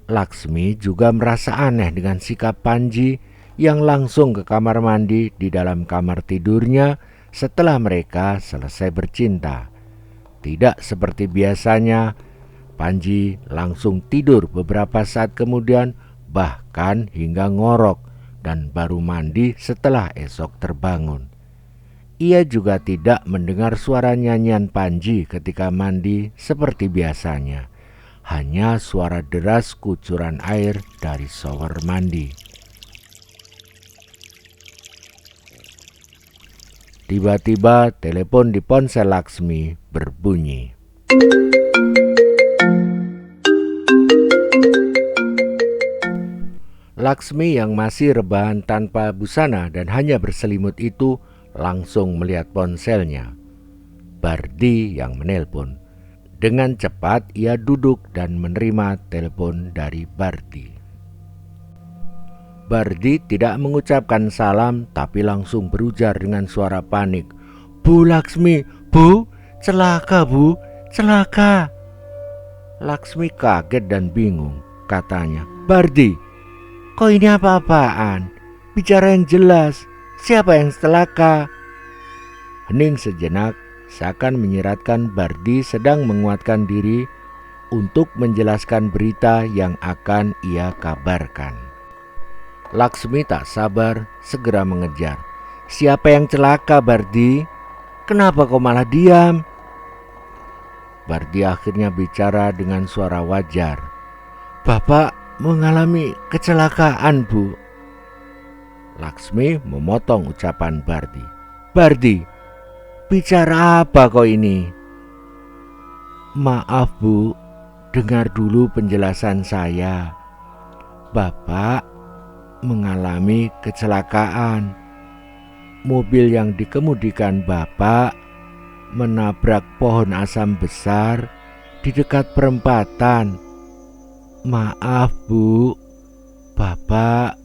Speaker 1: Laksmi juga merasa aneh dengan sikap Panji yang langsung ke kamar mandi di dalam kamar tidurnya setelah mereka selesai bercinta. Tidak seperti biasanya, Panji langsung tidur beberapa saat kemudian, bahkan hingga ngorok, dan baru mandi setelah esok terbangun. Ia juga tidak mendengar suara nyanyian Panji ketika mandi seperti biasanya, hanya suara deras kucuran air dari shower mandi. Tiba-tiba telepon di ponsel Laksmi berbunyi. Laksmi yang masih rebahan tanpa busana dan hanya berselimut itu langsung melihat ponselnya. Bardi yang menelpon. Dengan cepat ia duduk dan menerima telepon dari Bardi. Bardi tidak mengucapkan salam tapi langsung berujar dengan suara panik. "Bu Laksmi, Bu, celaka Bu, celaka." Laksmi kaget dan bingung. Katanya, "Bardi, kok ini apa-apaan? Bicara yang jelas, siapa yang celaka?" Hening sejenak, seakan menyiratkan Bardi sedang menguatkan diri untuk menjelaskan berita yang akan ia kabarkan. Laksmi tak sabar, segera mengejar. "Siapa yang celaka, Bardi? Kenapa kau malah diam?" Bardi akhirnya bicara dengan suara wajar. "Bapak mengalami kecelakaan, Bu." Laksmi memotong ucapan Bardi. "Bardi, bicara apa kau ini?" "Maaf Bu, dengar dulu penjelasan saya. Bapak mengalami kecelakaan. Mobil yang dikemudikan Bapak menabrak pohon asam besar di dekat perempatan. Maaf Bu, Bapak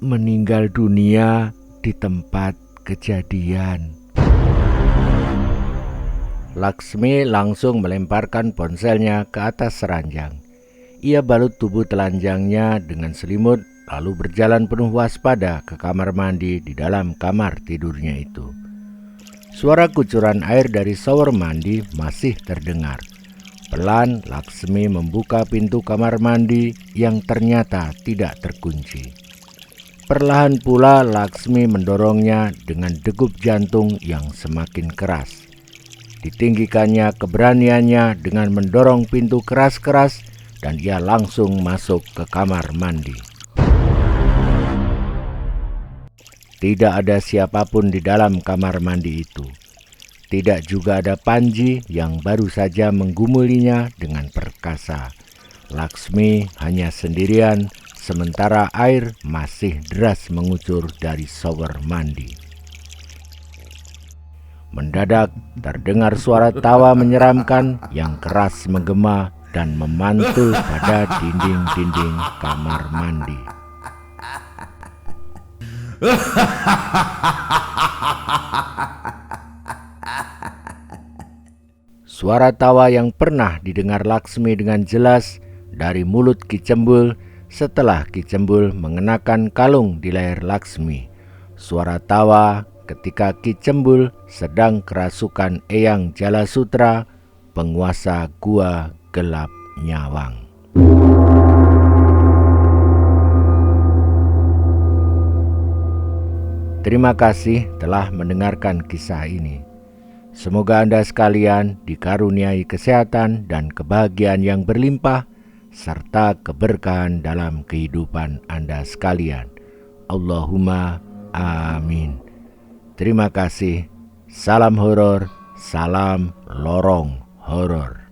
Speaker 1: meninggal dunia di tempat kejadian." Laksmi langsung melemparkan ponselnya ke atas ranjang. Ia balut tubuh telanjangnya dengan selimut lalu berjalan penuh waspada ke kamar mandi di dalam kamar tidurnya itu. Suara kucuran air dari shower mandi masih terdengar. Pelan Laksmi membuka pintu kamar mandi yang ternyata tidak terkunci. Perlahan pula Laksmi mendorongnya dengan degup jantung yang semakin keras. Ditinggikannya keberaniannya dengan mendorong pintu keras-keras dan ia langsung masuk ke kamar mandi. Tidak ada siapapun di dalam kamar mandi itu. Tidak juga ada Panji yang baru saja menggumulinya dengan perkasa. Laksmi hanya sendirian sementara air masih deras mengucur dari shower mandi. Mendadak terdengar suara tawa menyeramkan yang keras menggema dan memantul pada dinding-dinding kamar mandi. Suara tawa yang pernah didengar Laksmi dengan jelas dari mulut Ki Cembul setelah Ki Cembul mengenakan kalung di leher Laksmi. Suara tawa ketika Ki Cembul sedang kerasukan Eyang Jalasutra, penguasa Gua Gelap Nyawang. Terima kasih telah mendengarkan kisah ini. Semoga Anda sekalian dikaruniai kesehatan dan kebahagiaan yang berlimpah serta keberkahan dalam kehidupan Anda sekalian. Allahumma amin. Terima kasih. Salam horor, salam lorong horor.